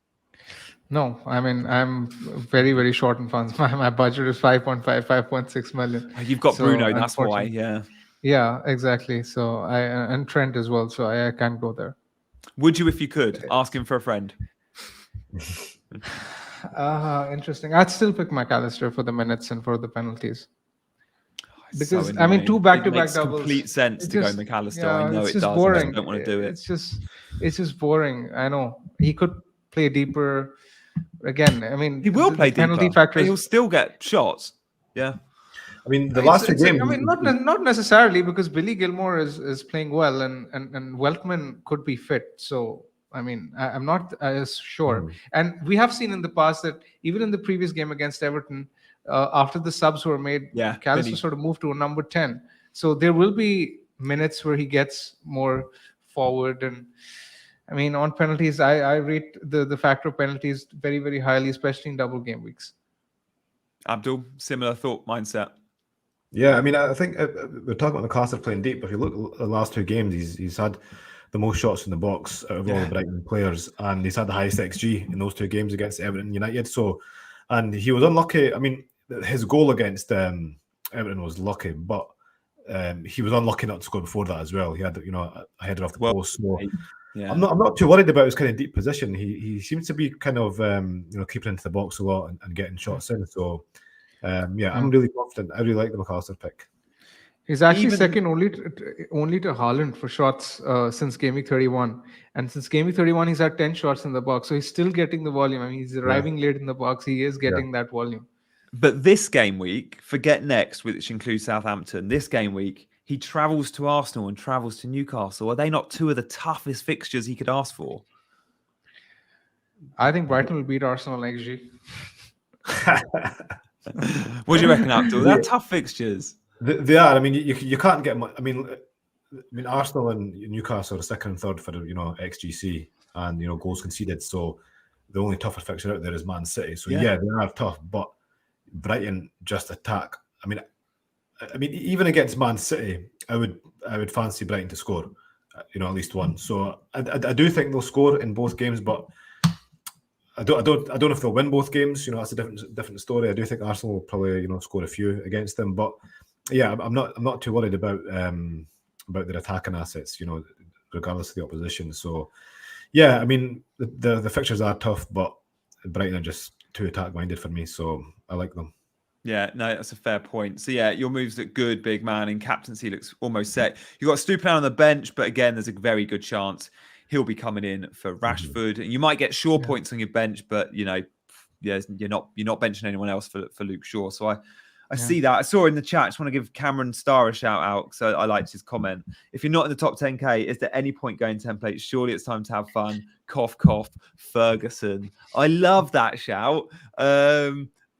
No, I mean, I'm very, very short in funds. My budget is 5.5, 5.6 million. You've got Bruno, that's why, yeah. Yeah, exactly. So and Trent as well, so I can't go there. Would you, if you could, ask him for a friend? Interesting. I'd still pick McAllister for the minutes and for the penalties. Because, so I mean, 2 back-to-back doubles. Complete sense to go McAllister. Yeah, I know it does. Boring. I don't want to do it. It's just boring. I know. He could play deeper. Again, I mean, he will play penalty deeper. Factors. He'll still get shots. Yeah. I mean, the last 2 games. I mean, not necessarily, because Billy Gilmore is playing well, and Weltman could be fit. So, I mean, I'm not as sure. And we have seen in the past that even in the previous game against Everton, after the subs were made, McAllister sort of moved to a number 10. So there will be minutes where he gets more forward. And I mean, on penalties, I rate the factor of penalties very, very highly, especially in double game weeks. Abdul, similar thought mindset. Yeah, I mean, I think we're talking about McAllister playing deep, but if you look at the last 2 games, he's had the most shots in the box out of all the Brighton players, and he's had the highest XG in those 2 games against Everton United. So, and he was unlucky. I mean, his goal against Everton was lucky, but he was unlucky not to score before that as well. He had, a header off the post. So I'm not too worried about his kind of deep position. He seems to be kind of keeping into the box a lot and getting shots in. So I'm really confident. I really like the McAllister pick. He's actually second only to Haaland for shots since game week 31. And since game week 31, he's had 10 shots in the box. So he's still getting the volume. I mean, he's arriving late in the box. He is getting that volume. But this game week, forget next, which includes Southampton, this game week, he travels to Arsenal and travels to Newcastle. Are they not 2 of the toughest fixtures he could ask for? I think Brighton will beat Arsenal in XG. What do you reckon, Abdul? They're tough fixtures. They are. I mean, you can't get much. I mean, Arsenal and Newcastle are 2nd and 3rd for XGC and goals conceded. So the only tougher fixture out there is Man City. So they are tough, but Brighton just attack. I mean, even against Man City, I would fancy Brighton to score, at least one. So I do think they'll score in both games, but I don't know if they'll win both games. That's a different story. I do think Arsenal will probably score a few against them, but yeah, I'm not too worried about their attacking assets. Regardless of the opposition. So yeah, I mean the fixtures are tough, but Brighton are just too attack minded for me, so I like them. Yeah, no, that's a fair point. So yeah, your moves look good, big man. In captaincy looks almost set. You've got Stupin on the bench, but again, there's a very good chance he'll be coming in for Rashford. And you might get Shaw points on your bench, but you're not benching anyone else for Luke Shaw. So I see that. I saw in the chat. I just want to give Cameron Starr a shout out. So I liked his comment. If you're not in the top 10K, is there any point going templates? Surely it's time to have fun. Cough, cough, Ferguson. I love that shout.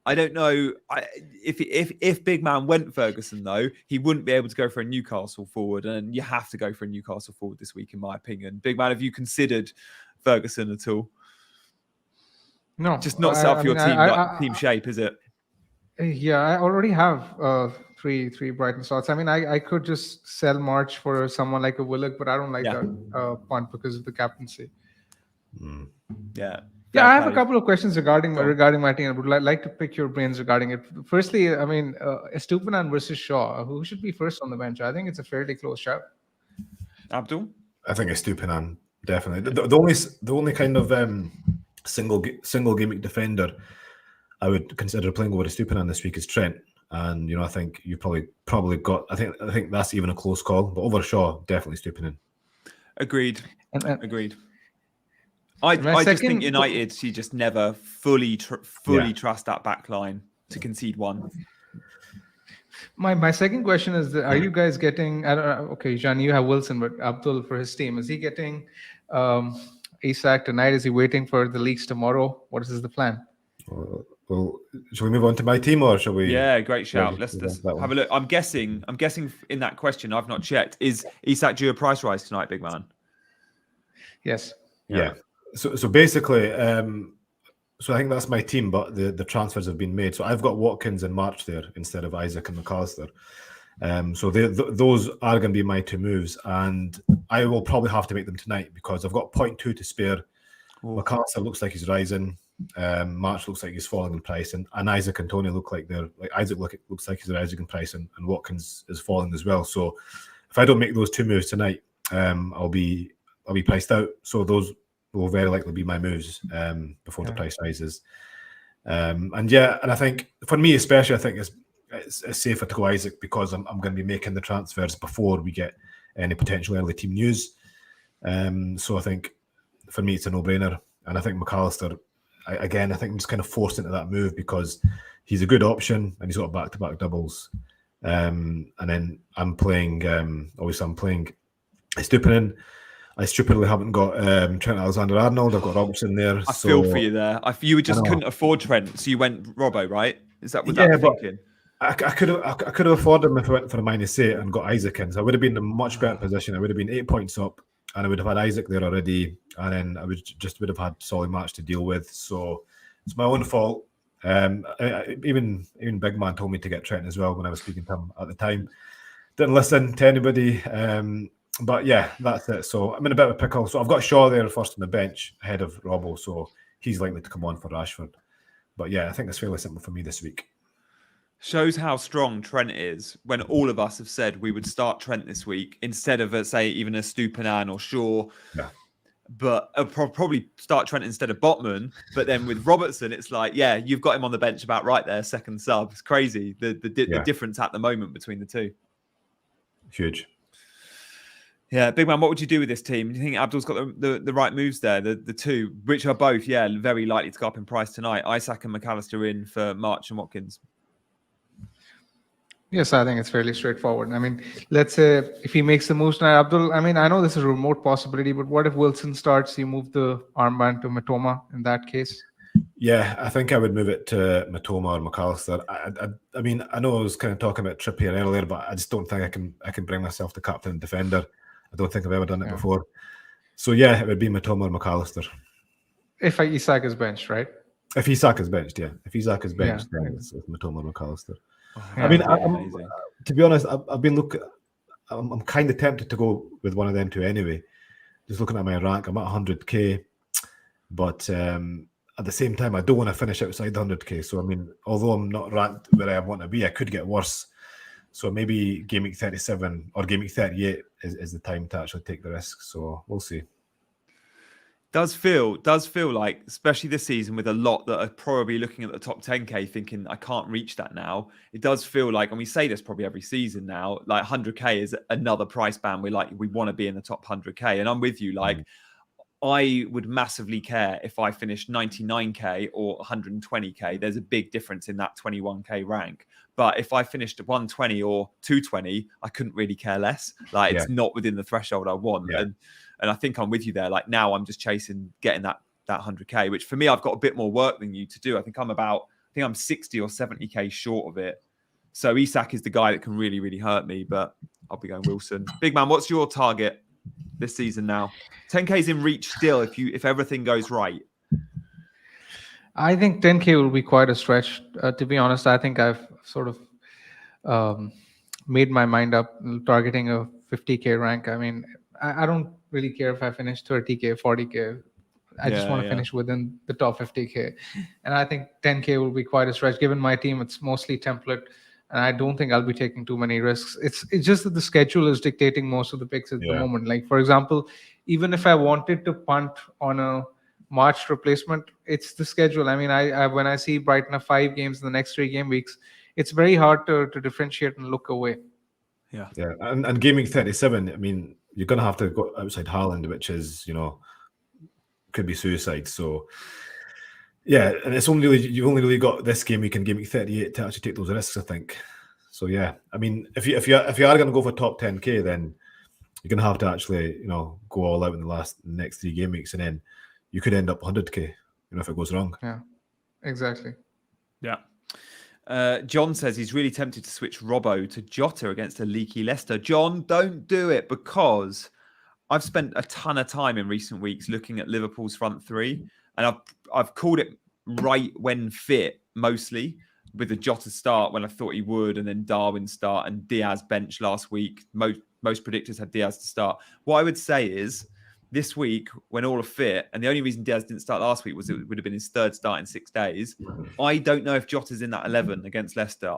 I don't know if big man went Ferguson though, he wouldn't be able to go for a Newcastle forward, and you have to go for a Newcastle forward this week, in my opinion. Big man, have you considered Ferguson at all? No, just not set up for your team shape, is it? Yeah, I already have three Brighton slots. I mean, I could just sell March for someone like a Willock, but I don't like Yeah. that punt because of the captaincy. Yeah. Yeah, Fair I have a play. couple of questions regarding Go on. my team. I would like to pick your brains regarding it. Firstly, I mean, Estupinan versus Shaw. Who should be first on the bench? I think it's a fairly close shout. Abdul? I think it's Stupinan, definitely. The only kind of single game week defender I would consider playing over Stupinan this week is Trent. And I think you probably got. I think that's even a close call. But over Shaw, definitely Stupinan. Agreed. And Agreed. I just think United, you just never fully trust that back line to concede one. My second question is that, are you guys getting? I don't know, okay, Jean, you have Wilson, but Abdul for his team, is he getting Isak tonight? Is he waiting for the leaks tomorrow? What is the plan? Well, shall we move on to my team or shall we? Yeah, great shout. Let's have a look. I'm guessing in that question, I've not checked. Is Isak due a price rise tonight, big man? Yes. Yeah. So basically, so I think that's my team, but the transfers have been made. So I've got Watkins and March there instead of Isaac and McAllister. So those are going to be my two moves, and I will probably have to make them tonight because I've got 0.2 to spare. McAllister looks like he's rising. March looks like he's falling in price, and Isaac and Tony look like Isaac looks like he's rising in price, and Watkins is falling as well. So if I don't make those two moves tonight, I'll be priced out. So those will very likely be my moves before the price rises. And I think for me especially, I think it's safer to go Isaac because I'm going to be making the transfers before we get any potential early team news. So I think for me it's a no-brainer. And I think McAllister, I think I'm just kind of forced into that move because he's a good option and he's got back-to-back doubles. And then I'm playing, obviously I'm playing Estupinan. I stupidly haven't got Trent Alexander-Arnold. I've got Robertson there. I feel for you there. You just couldn't afford Trent, so you went Robbo, right? Is that what that thinking? I could have afforded him if I went for a -8 and got Isaac in. So I would have been in a much better position. I would have been 8 points up, and I would have had Isaac there already, and then I would have had solid match to deal with. So it's my own fault. Even Big Man told me to get Trent as well when I was speaking to him at the time. Didn't listen to anybody. But yeah, that's it. So I'm in a bit of a pickle. So I've got Shaw there first on the bench ahead of Robbo. So he's likely to come on for Rashford. But yeah, I think it's fairly simple for me this week. Shows how strong Trent is when all of us have said we would start Trent this week instead of, say, even a Stupinan or Shaw. Yeah. But I'll probably start Trent instead of Botman. But then with Robertson, it's like, yeah, you've got him on the bench about right there, second sub. It's crazy, the difference at the moment between the two. Huge. Yeah, big man, what would you do with this team? Do you think Abdul's got the right moves there? The two, which are both, very likely to go up in price tonight. Isak and McAllister in for March and Watkins. Yes, I think it's fairly straightforward. I mean, let's say if he makes the moves tonight, Abdul, I mean, I know this is a remote possibility, but what if Wilson starts, you move the armband to Matoma in that case? Yeah, I think I would move it to Matoma or McAllister. I mean, I know I was kind of talking about Trippier earlier, but I just don't think I can bring myself to captain and defender. I don't think I've ever done it before. So yeah, it would be Matoma or McAllister. If Isak is benched, right? If Isak is benched, yeah. If Isak is benched, then it's Matoma or McAllister. Yeah, I mean, to be honest, I've been I'm kind of tempted to go with one of them two anyway. Just looking at my rank, I'm at 100k, but at the same time, I don't want to finish outside the 100k. So I mean, although I'm not ranked where I want to be, I could get worse. So maybe game week 37 or game week 38 is the time to actually take the risk. So we'll see. Does feel like, especially this season, with a lot that are probably looking at the top 10k thinking I can't reach that now. It does feel like, and we say this probably every season now, like 100k is another price band. We want to be in the top 100k, and I'm with you. Like, I would massively care if I finished 99k or 120k. There's a big difference in that 21k rank. But if I finished at 120 or 220, I couldn't really care less. Like, it's not within the threshold I want. Yeah. And I think I'm with you there. Like, now I'm just chasing getting that 100k, which for me, I've got a bit more work than you to do. I think I'm 60 or 70k short of it. So Isak is the guy that can really, really hurt me, but I'll be going Wilson. Big man, what's your target this season now? 10k is in reach still if everything goes right. I think 10K will be quite a stretch. To be honest, I think I've sort of made my mind up targeting a 50K rank. I mean, I don't really care if I finish 30K, 40K. I just want to Yeah. finish within the top 50K. And I think 10K will be quite a stretch. Given my team, it's mostly template. And I don't think I'll be taking too many risks. It's just that the schedule is dictating most of the picks at the Yeah. moment. Like, for example, even if I wanted to punt on a March replacement, it's the schedule. I mean, I when I see Brighton have 5 games in the next 3 game weeks, it's very hard to differentiate and look away. Yeah. Yeah, and gaming 37. I mean, you're gonna have to go outside Haaland, which is could be suicide. So yeah, and it's only really, you've only really got this game week and gaming 38 to actually take those risks, I think. So yeah, I mean, if you are gonna go for top 10K, then you're gonna have to actually go all out in the next 3 game weeks, and then you could end up 100K. If it goes wrong. Yeah, exactly. Yeah. John says he's really tempted to switch Robbo to Jota against a leaky Leicester. John, don't do it, because I've spent a ton of time in recent weeks looking at Liverpool's front three, and I've called it right when fit, mostly with the Jota start when I thought he would, and then Darwin start and Diaz bench last week. Most predictors had Diaz to start. What I would say is, this week, when all are fit, and the only reason Diaz didn't start last week was it would have been his third start in 6 days. I don't know if Jota's in that 11 against Leicester.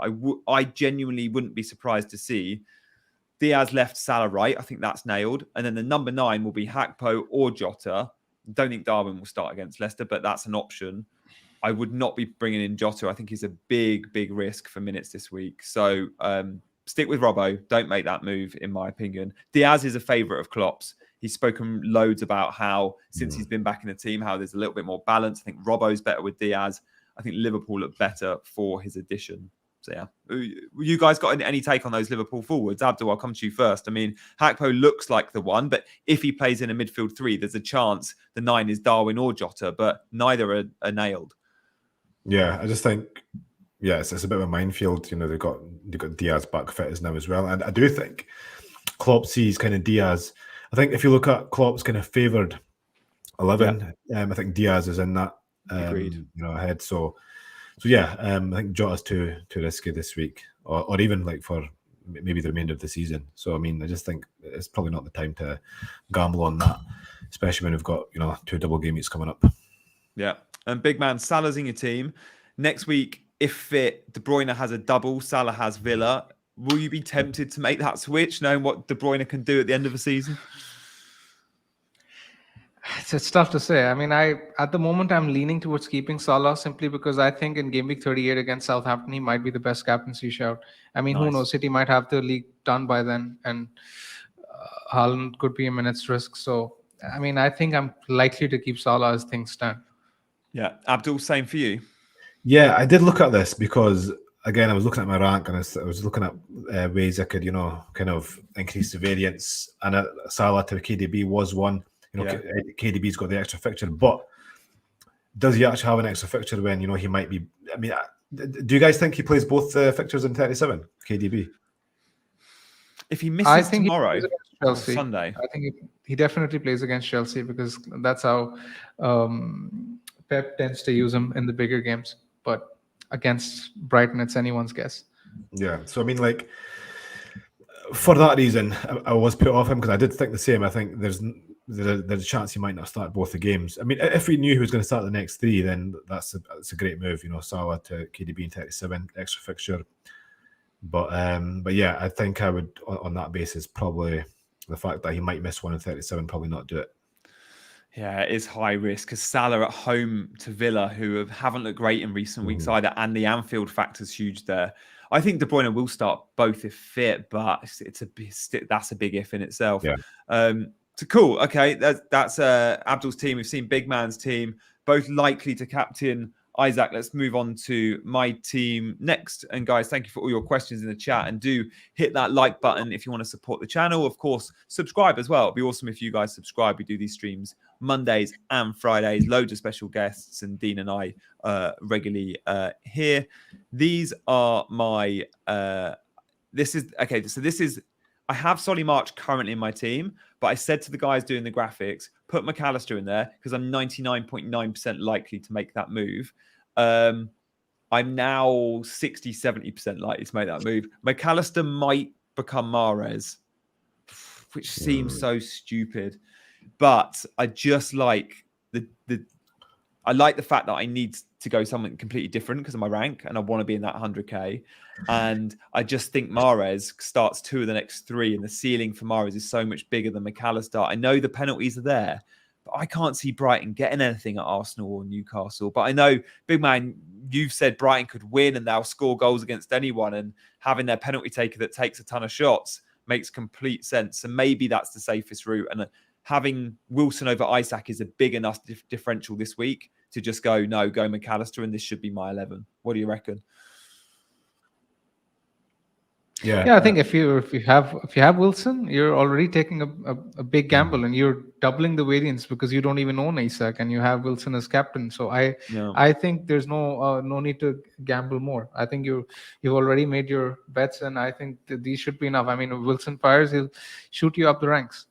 I genuinely wouldn't be surprised to see Diaz left, Salah right. I think that's nailed. And then the number 9 will be Hakpo or Jota. Don't think Darwin will start against Leicester, but that's an option. I would not be bringing in Jota. I think he's a big risk for minutes this week. So stick with Robbo. Don't make that move, in my opinion. Diaz is a favourite of Klopp's. He's spoken loads about how, since he's been back in the team, how there's a little bit more balance. I think Robbo's better with Diaz. I think Liverpool look better for his addition. So, yeah. You guys got any take on those Liverpool forwards? Abdul, I'll come to you first. I mean, Hakpo looks like the one, but if he plays in a midfield 3, there's a chance the 9 is Darwin or Jota, but neither are nailed. Yeah, I just think, it's a bit of a minefield. They've got Diaz back fit as now as well. And I do think Klopp sees kind of Diaz. I think if you look at Klopp's kind of favoured 11, I think Diaz is in that Agreed. ahead. So yeah, I think Jota's too risky this week, or even like for maybe the remainder of the season. So I mean, I just think it's probably not the time to gamble on that, especially when we've got 2 double game weeks coming up. Yeah, and big man, Salah's in your team next week. If fit, De Bruyne has a double, Salah has Villa. Will you be tempted to make that switch, knowing what De Bruyne can do at the end of the season? It's tough to say. I mean, at the moment I'm leaning towards keeping Salah simply because I think in game week 38 against Southampton he might be the best captaincy shout. I mean, Who knows? City might have the league done by then, and Haaland could be a minute's risk. So I mean, I think I'm likely to keep Salah as things stand. Yeah, Abdul, same for you. Yeah, I did look at this because, again, I was looking at my rank and I was looking at ways I could, kind of increase the variance. And Salah to KDB was one. KDB's got the extra fixture, but does he actually have an extra fixture when he might be? I mean, do you guys think he plays both fixtures in 37? KDB. If he misses tomorrow, Chelsea, Sunday, I think he definitely plays against Chelsea because that's how Pep tends to use him in the bigger games. But against Brighton, it's anyone's guess. Yeah. So I mean, like, for that reason, I was put off him because I did think the same. I think there's a chance he might not start both the games. I mean, if we knew he was going to start the next 3, then that's a great move. Salah to KDB in 37, extra fixture. But yeah, I think I would, on that basis, probably the fact that he might miss one in 37, probably not do it. Yeah, it is high risk because Salah at home to Villa, who haven't looked great in recent weeks either, and the Anfield factor's huge there. I think De Bruyne will start both if fit, but that's a big if in itself. Yeah. So cool. Okay, that's Abdul's team. We've seen Big Man's team, both likely to captain Isaac. Let's move on to my team next. And guys, thank you for all your questions in the chat. And do hit that like button if you want to support the channel. Of course, subscribe as well. It'd be awesome if you guys subscribe. We do these streams Mondays and Fridays. Loads of special guests, and Dean and I regularly here. These are my. This is I have Solly March currently in my team, but I said to the guys doing the graphics, put McAllister in there because I'm 99.9% likely to make that move. I'm now 60, 70% likely to make that move. McAllister might become Mahrez, which seems so stupid. But I just like I like the fact that I need to go something completely different because of my rank and I want to be in that 100k. And I just think Mahrez starts 2 of the next 3 and the ceiling for Mahrez is so much bigger than McAllister. I know the penalties are there, but I can't see Brighton getting anything at Arsenal or Newcastle. But I know, big man, you've said Brighton could win and they'll score goals against anyone, and having their penalty taker that takes a ton of shots makes complete sense. And maybe that's the safest route. And having Wilson over Isak is a big enough differential this week to just go McAllister, and this should be my 11. What do you reckon? Yeah, I think if you have Wilson, you're already taking a big gamble, and you're doubling the variance because you don't even own Isak and you have Wilson as captain. So I think there's no need to gamble more. I think you've already made your bets, and I think these should be enough. I mean, if Wilson fires, he'll shoot you up the ranks.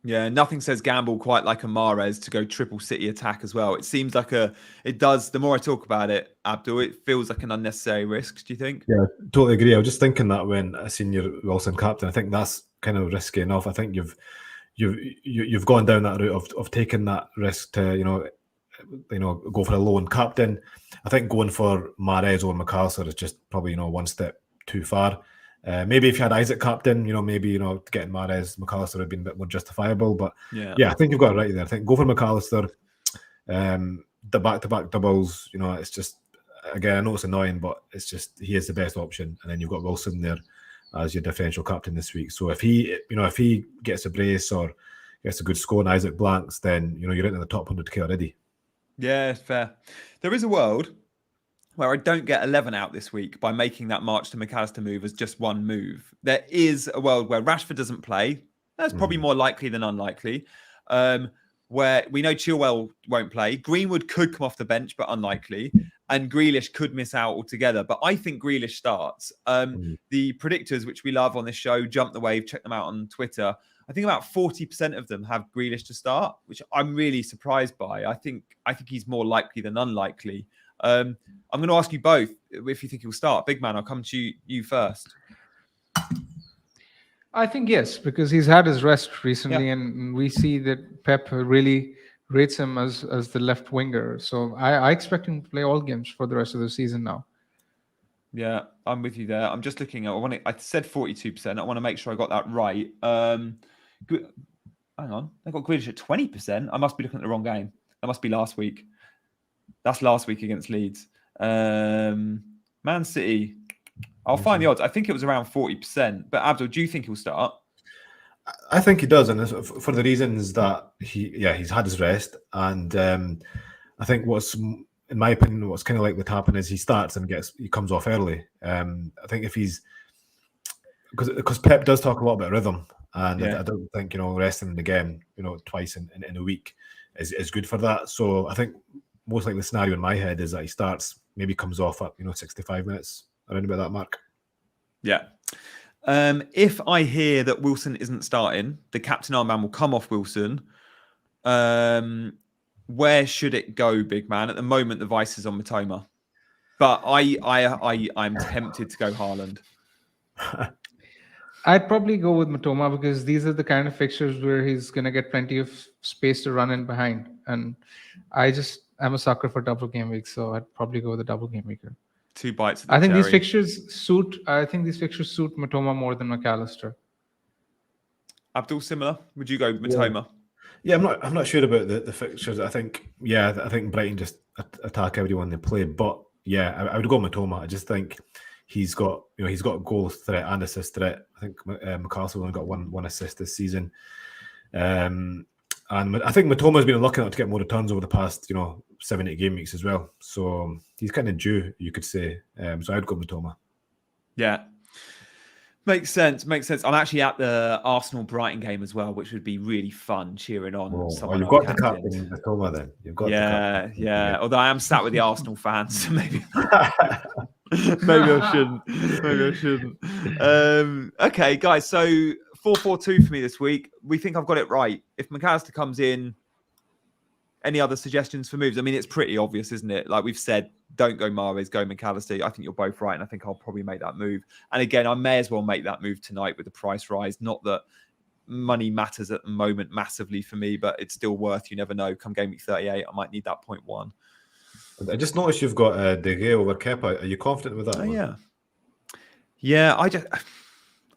Yeah, nothing says gamble quite like a Mahrez to go triple City attack as well. It seems like it does. The more I talk about it, Abdul, it feels like an unnecessary risk. Do you think? Yeah, totally agree. I was just thinking that when I seen your Wilson captain, I think that's kind of risky enough. I think you've gone down that route of taking that risk to go for a lone captain. I think going for Mahrez or McAllister is just probably one step too far. Maybe if you had Isak captain, maybe getting Mahrez, McAllister would have been a bit more justifiable. But yeah, I think you've got it right there. I think go for McAllister. The back-to-back doubles, it's just, again, I know it's annoying, but it's just he is the best option. And then you've got Wilson there as your differential captain this week. So if he gets a brace or gets a good score and Isak blanks, then you're into the top 100k already. Yeah, fair. There is a world where I don't get 11 out this week by making that March to McAllister move as just one move. There is a world where Rashford doesn't play. That's probably more likely than unlikely. Where we know Chilwell won't play. Greenwood could come off the bench, but unlikely. And Grealish could miss out altogether. But I think Grealish starts. The predictors, which we love on this show, Jump the Wave, check them out on Twitter. I think about 40% of them have Grealish to start, which I'm really surprised by. I think he's more likely than unlikely. I'm going to ask you both if you think he'll start. Big man, I'll come to you first. I think yes, because he's had his rest recently, and we see that Pep really rates him as the left winger. So I expect him to play all games for the rest of the season now. Yeah, I'm with you there. I'm just looking at. I said 42%. I want to make sure I got that right. Hang on, I got Grealish at 20%. I must be looking at the wrong game. That must be last week. That's last week against Leeds. Man City. I'll find the odds. I think it was around 40%. But Abdul, do you think he'll start? I think he does, and for the reasons that he's had his rest, and I think in my opinion, what's kind of likely to happen is he starts and he comes off early. I think if he's because Pep does talk a lot about rhythm, and I don't think resting the game twice in a week is good for that. So I think most likely the scenario in my head is that he starts, maybe comes off at 65 minutes, around about that mark. Yeah. If I hear that Wilson isn't starting, the captain armband will come off Wilson. Where should it go, big man? At the moment, the vice is on Matoma, but I'm tempted to go Haaland. I'd probably go with Matoma because these are the kind of fixtures where he's going to get plenty of space to run in behind, and I'm a sucker for double game weeks, so I'd probably go with a double game weeker. 2 bites. I think these fixtures suit Matoma more than McAllister. Abdul, similar. Would you go Matoma? Yeah, I'm not sure about the fixtures. I think Brighton just attack everyone they play. But yeah, I would go Matoma. I just think he's got goal threat and assist threat. I think McAllister only got one assist this season. And I think Matoma's been lucky enough to get more returns over the past 7-8 game weeks as well. So he's kind of due, you could say. So I'd go Matoma. Yeah. Makes sense. I'm actually at the Arsenal Brighton game as well, which would be really fun cheering on someone. You've got the captain Matoma then. You've got yeah. Although I am sat with the Arsenal fans, so maybe. Maybe I shouldn't. Maybe I shouldn't. Okay, guys. So 4-4-2 for me this week. We think I've got it right. If McAllister comes in, any other suggestions for moves? I mean, it's pretty obvious, isn't it? Like we've said, don't go Mahrez, go McAllister. I think you're both right, and I think I'll probably make that move. And again, I may as well make that move tonight with the price rise. Not that money matters at the moment massively for me, but it's still worth. You never know. Come game week 38, I might need that 0.1. I just noticed you've got De Gea over Kepa. Are you confident with that? Oh, yeah.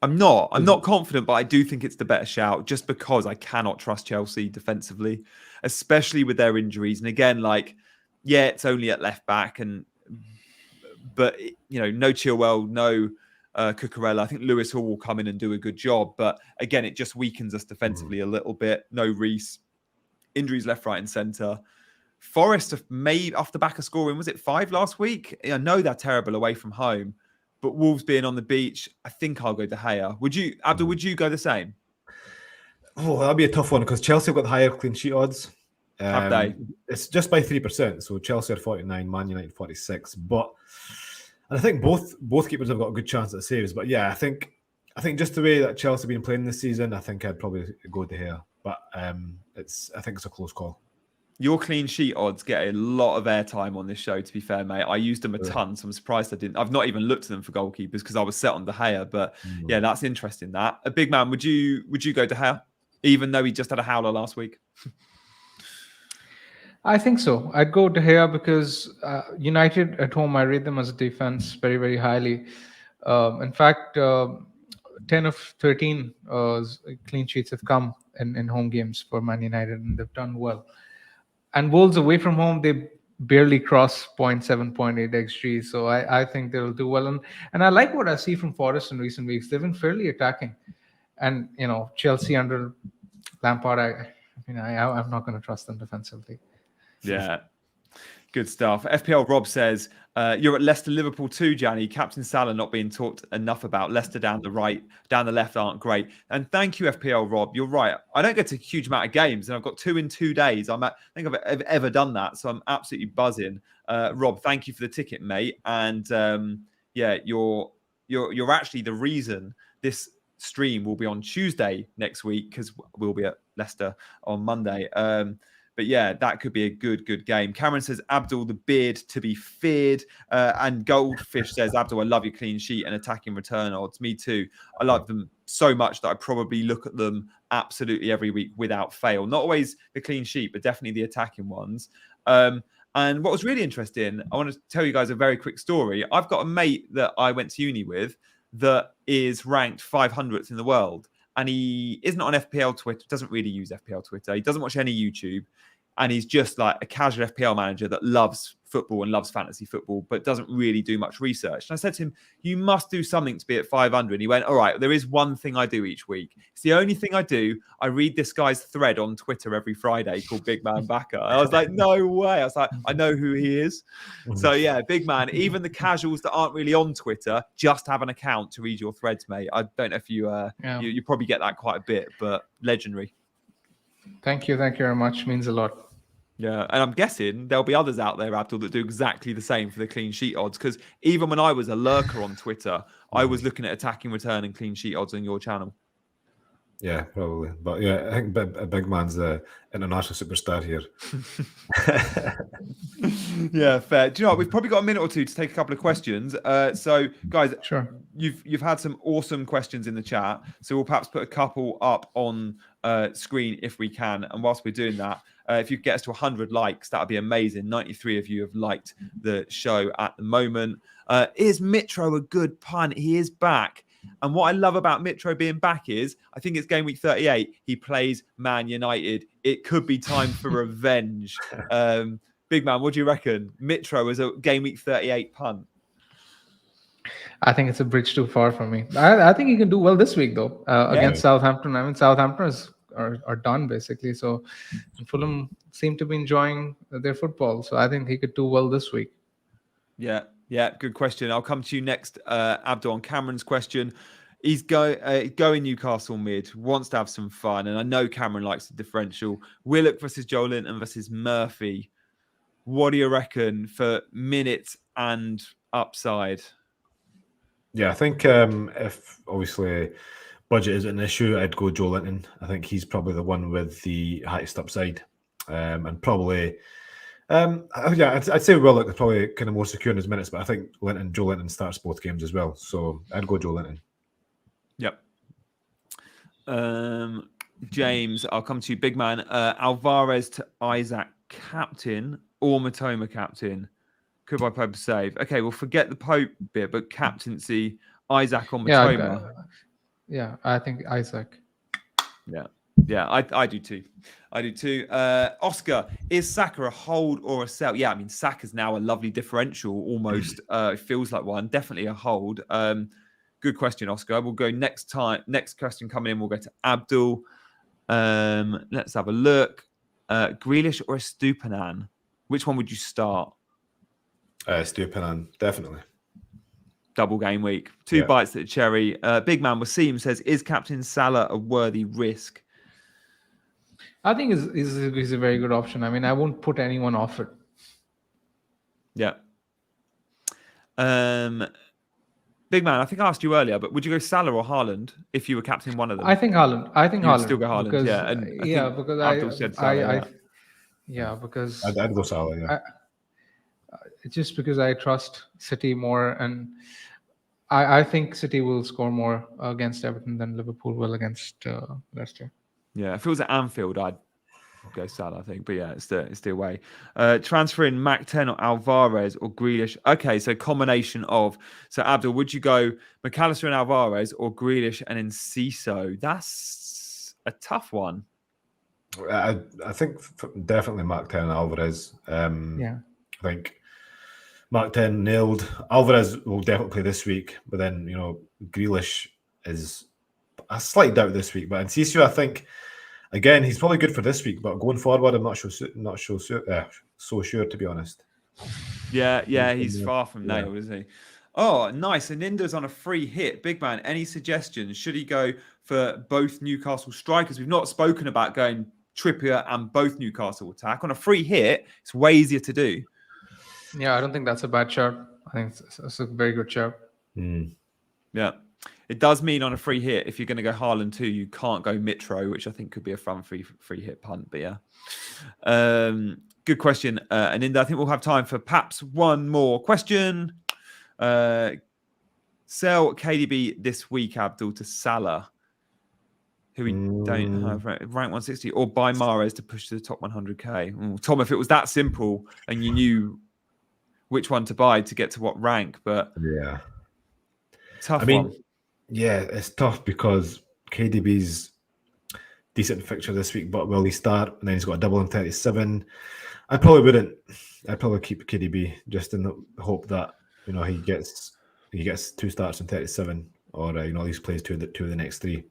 I'm not confident, but I do think it's the better shout just because I cannot trust Chelsea defensively, especially with their injuries. And again, it's only at left back, but no Chilwell, no Cucurella. I think Lewis Hall will come in and do a good job, but again, it just weakens us defensively a little bit. No Reece, injuries left, right, and centre. Forest have made off the back of scoring, was it 5 last week? I know they're terrible away from home. But Wolves being on the beach, I think I'll go De Gea. Would you, Abdul, would you go the same? Oh, that'll be a tough one because Chelsea have got higher clean sheet odds. Have they? It's just by 3%. So Chelsea are 49, Man United 46. And I think both keepers have got a good chance at saves. But yeah, I think just the way that Chelsea have been playing this season, I think I'd probably go De Gea. But I think it's a close call. Your clean sheet odds get a lot of airtime on this show, to be fair, mate. I used them a ton, so I'm surprised I didn't. I've not even looked at them for goalkeepers because I was set on De Gea. But yeah, that's interesting. That a big man. Would you go De Gea, even though he just had a howler last week? I think so. I'd go De Gea because United at home, I rate them as a defense very, very highly. In fact, 10 of 13 clean sheets have come in home games for Man United, and they've done well. And Wolves away from home, they barely cross 0.7, 0.8 XG. So I think they'll do well. And I like what I see from Forest in recent weeks. They've been fairly attacking. And, Chelsea under Lampard, I'm not going to trust them defensively. Yeah. Good stuff. FPL Rob says, you're at Leicester Liverpool too, Gianni. Captain Salah not being talked enough about. Leicester down the right, down the left aren't great. And thank you, FPL Rob. You're right. I don't get to a huge amount of games, and I've got 2 in 2 days. I think I've ever done that, so I'm absolutely buzzing. Rob, thank you for the ticket, mate. And you're actually the reason this stream will be on Tuesday next week because we'll be at Leicester on Monday. But yeah, that could be a good game. Cameron says, Abdul, the beard to be feared. And Goldfish says, Abdul, I love your clean sheet and attacking return odds. Me too. I love them so much that I probably look at them absolutely every week without fail. Not always the clean sheet, but definitely the attacking ones. And what was really interesting, I want to tell you guys a very quick story. I've got a mate that I went to uni with that is ranked 500th in the world. And he isn't on FPL Twitter, doesn't really use FPL Twitter. He doesn't watch any YouTube. And he's just like a casual FPL manager that loves football and loves fantasy football, but doesn't really do much research. And I said to him, you must do something to be at 500. And he went, all right, there is one thing I do each week. It's the only thing I do. I read this guy's thread on Twitter every Friday called Big Man Backer. And I was like, no way. I was like, I know who he is. So yeah, big man. Even the casuals that aren't really on Twitter just have an account to read your threads, mate. I don't know if you probably get that quite a bit, but legendary. Thank you very much. Means a lot. Yeah, and I'm guessing there'll be others out there, Abdul, that do exactly the same for the clean sheet odds. Because even when I was a lurker on Twitter, I was looking at attacking return and clean sheet odds on your channel. Yeah, probably. But yeah, I think big man's the international superstar here. Yeah, fair. Do you know what? We've probably got a minute or two to take a couple of questions. So, guys, sure. You've had some awesome questions in the chat. So we'll perhaps put a couple up on screen if we can. And whilst we're doing that, if you get us to 100 likes, that would be amazing. 93 of you have liked the show at the moment. Is Mitro a good punt? He is back. And what I love about Mitro being back is, I think it's game week 38. He plays Man United. It could be time for revenge. Big man, what do you reckon? Mitro is a game week 38 punt. I think it's a bridge too far for me. I think he can do well this week, though, against Southampton. I mean, Southampton are done, basically. So Fulham seem to be enjoying their football. So I think he could do well this week. Yeah, good question. I'll come to you next, Abdul, on Cameron's question. He's going Newcastle mid, wants to have some fun, and I know Cameron likes the differential. Willock versus Joelinton versus Murphy. What do you reckon for minutes and upside? Yeah, I think if obviously budget is an issue, I'd go Joe Linton. I think he's probably the one with the highest upside, and probably. Yeah, I'd say Willock is probably kind of more secure in his minutes, but I think Joe Linton starts both games as well. So I'd go Joe Linton. Yep. James, I'll come to you, big man. Alvarez to Isaac captain or Matoma captain? Could by Pope save? Okay, well, forget the Pope bit, but captaincy, Isaac or Matoma? Yeah, I think Isaac. Yeah, I do too. Oscar, is Saka a hold or a sell? Yeah, I mean, Saka's now a lovely differential, almost. It feels like one. Definitely a hold. Good question, Oscar. We'll go next time. Next question coming in, we'll go to Abdul. Let's have a look. Grealish or Estupiñán? Which one would you start? Estupiñán, definitely. Double game week. Two bites at the cherry. Big man Wasim says, is Captain Salah a worthy risk? I think is a very good option. I mean, I won't put anyone off it. Yeah. Big man, I think I asked you earlier, but would you go Salah or Haaland if you were captain one of them? I think Haaland. Haaland. Still go Haaland, because, yeah. And because Abdul said Salah, because I'd go Salah. Yeah. Just because I trust City more, and I think City will score more against Everton than Liverpool will against Leicester. Yeah, if it was at Anfield, I'd go Salah, I think. But yeah, it's the way. Transfer in Mac 10 or Alvarez or Grealish. Okay, so combination of. So Abdul, would you go McAllister and Alvarez or Grealish and Enciso? That's a tough one. I think definitely Mac 10 and Alvarez. I think Mac 10 nailed. Alvarez will definitely play this week, but then Grealish is a slight doubt this week. But Enciso, I think. Again, he's probably good for this week, but going forward, I'm not so sure, to be honest. Yeah, he's far from nailed, isn't he? Oh, nice. And Ninda's on a free hit. Big man, any suggestions? Should he go for both Newcastle strikers? We've not spoken about going Trippier and both Newcastle attack. On a free hit, it's way easier to do. Yeah, I don't think that's a bad shout. I think it's a very good shout. Yeah. It does mean on a free hit, if you're going to go Haaland too, you can't go Mitro, which I think could be a fun free hit punt. But yeah, good question. And I think we'll have time for perhaps one more question. Sell KDB this week, Abdul, to Salah, who we don't have rank 160, or buy Mahrez to push to the top 100k. Tom, if it was that simple and you knew which one to buy to get to what rank, but yeah, tough one. Yeah, it's tough because KDB's decent fixture this week, but will he start? And then he's got a double in 37. I probably wouldn't. I'd probably keep KDB just in the hope that he gets 2 starts in 37, or at least plays two of the next 3.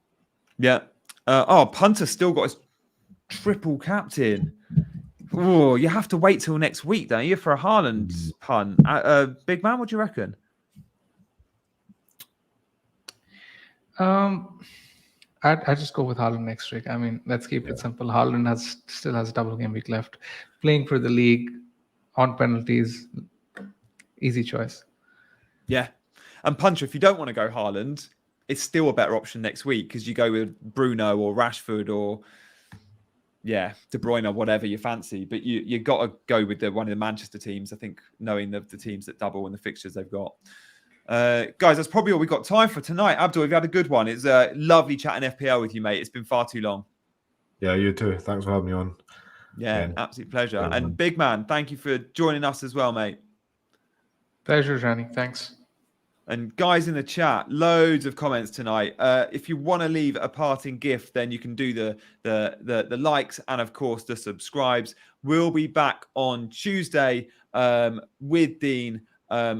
Yeah. Punter's still got his triple captain. Oh, you have to wait till next week, don't you, for a Haaland punt? Big man, what do you reckon? I just go with Haaland next week. I mean, let's keep it simple. Haaland still has a double game week left, playing for the league on penalties. Easy choice. Yeah, and Punter, if you don't want to go Haaland, it's still a better option next week because you go with Bruno or Rashford or De Bruyne or whatever you fancy. But you got to go with one of the Manchester teams. I think knowing the teams that double and the fixtures they've got. Guys, that's probably all we've got time for tonight. Abdul, we've had a good one. It's lovely chatting FPL with you, mate. It's been far too long. Yeah, you too. Thanks for having me on. Yeah, absolute pleasure. And big man, thank you for joining us as well, mate. Pleasure, Johnny. Thanks. And guys in the chat, loads of comments tonight. If you want to leave a parting gift, then you can do the likes and of course the subscribes. We'll be back on Tuesday with Dean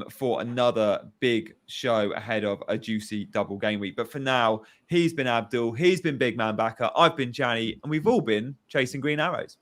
for another big show ahead of a juicy double game week. But for now, he's been Abdul, he's been Big Man Backer, I've been Janny, and we've all been chasing green arrows.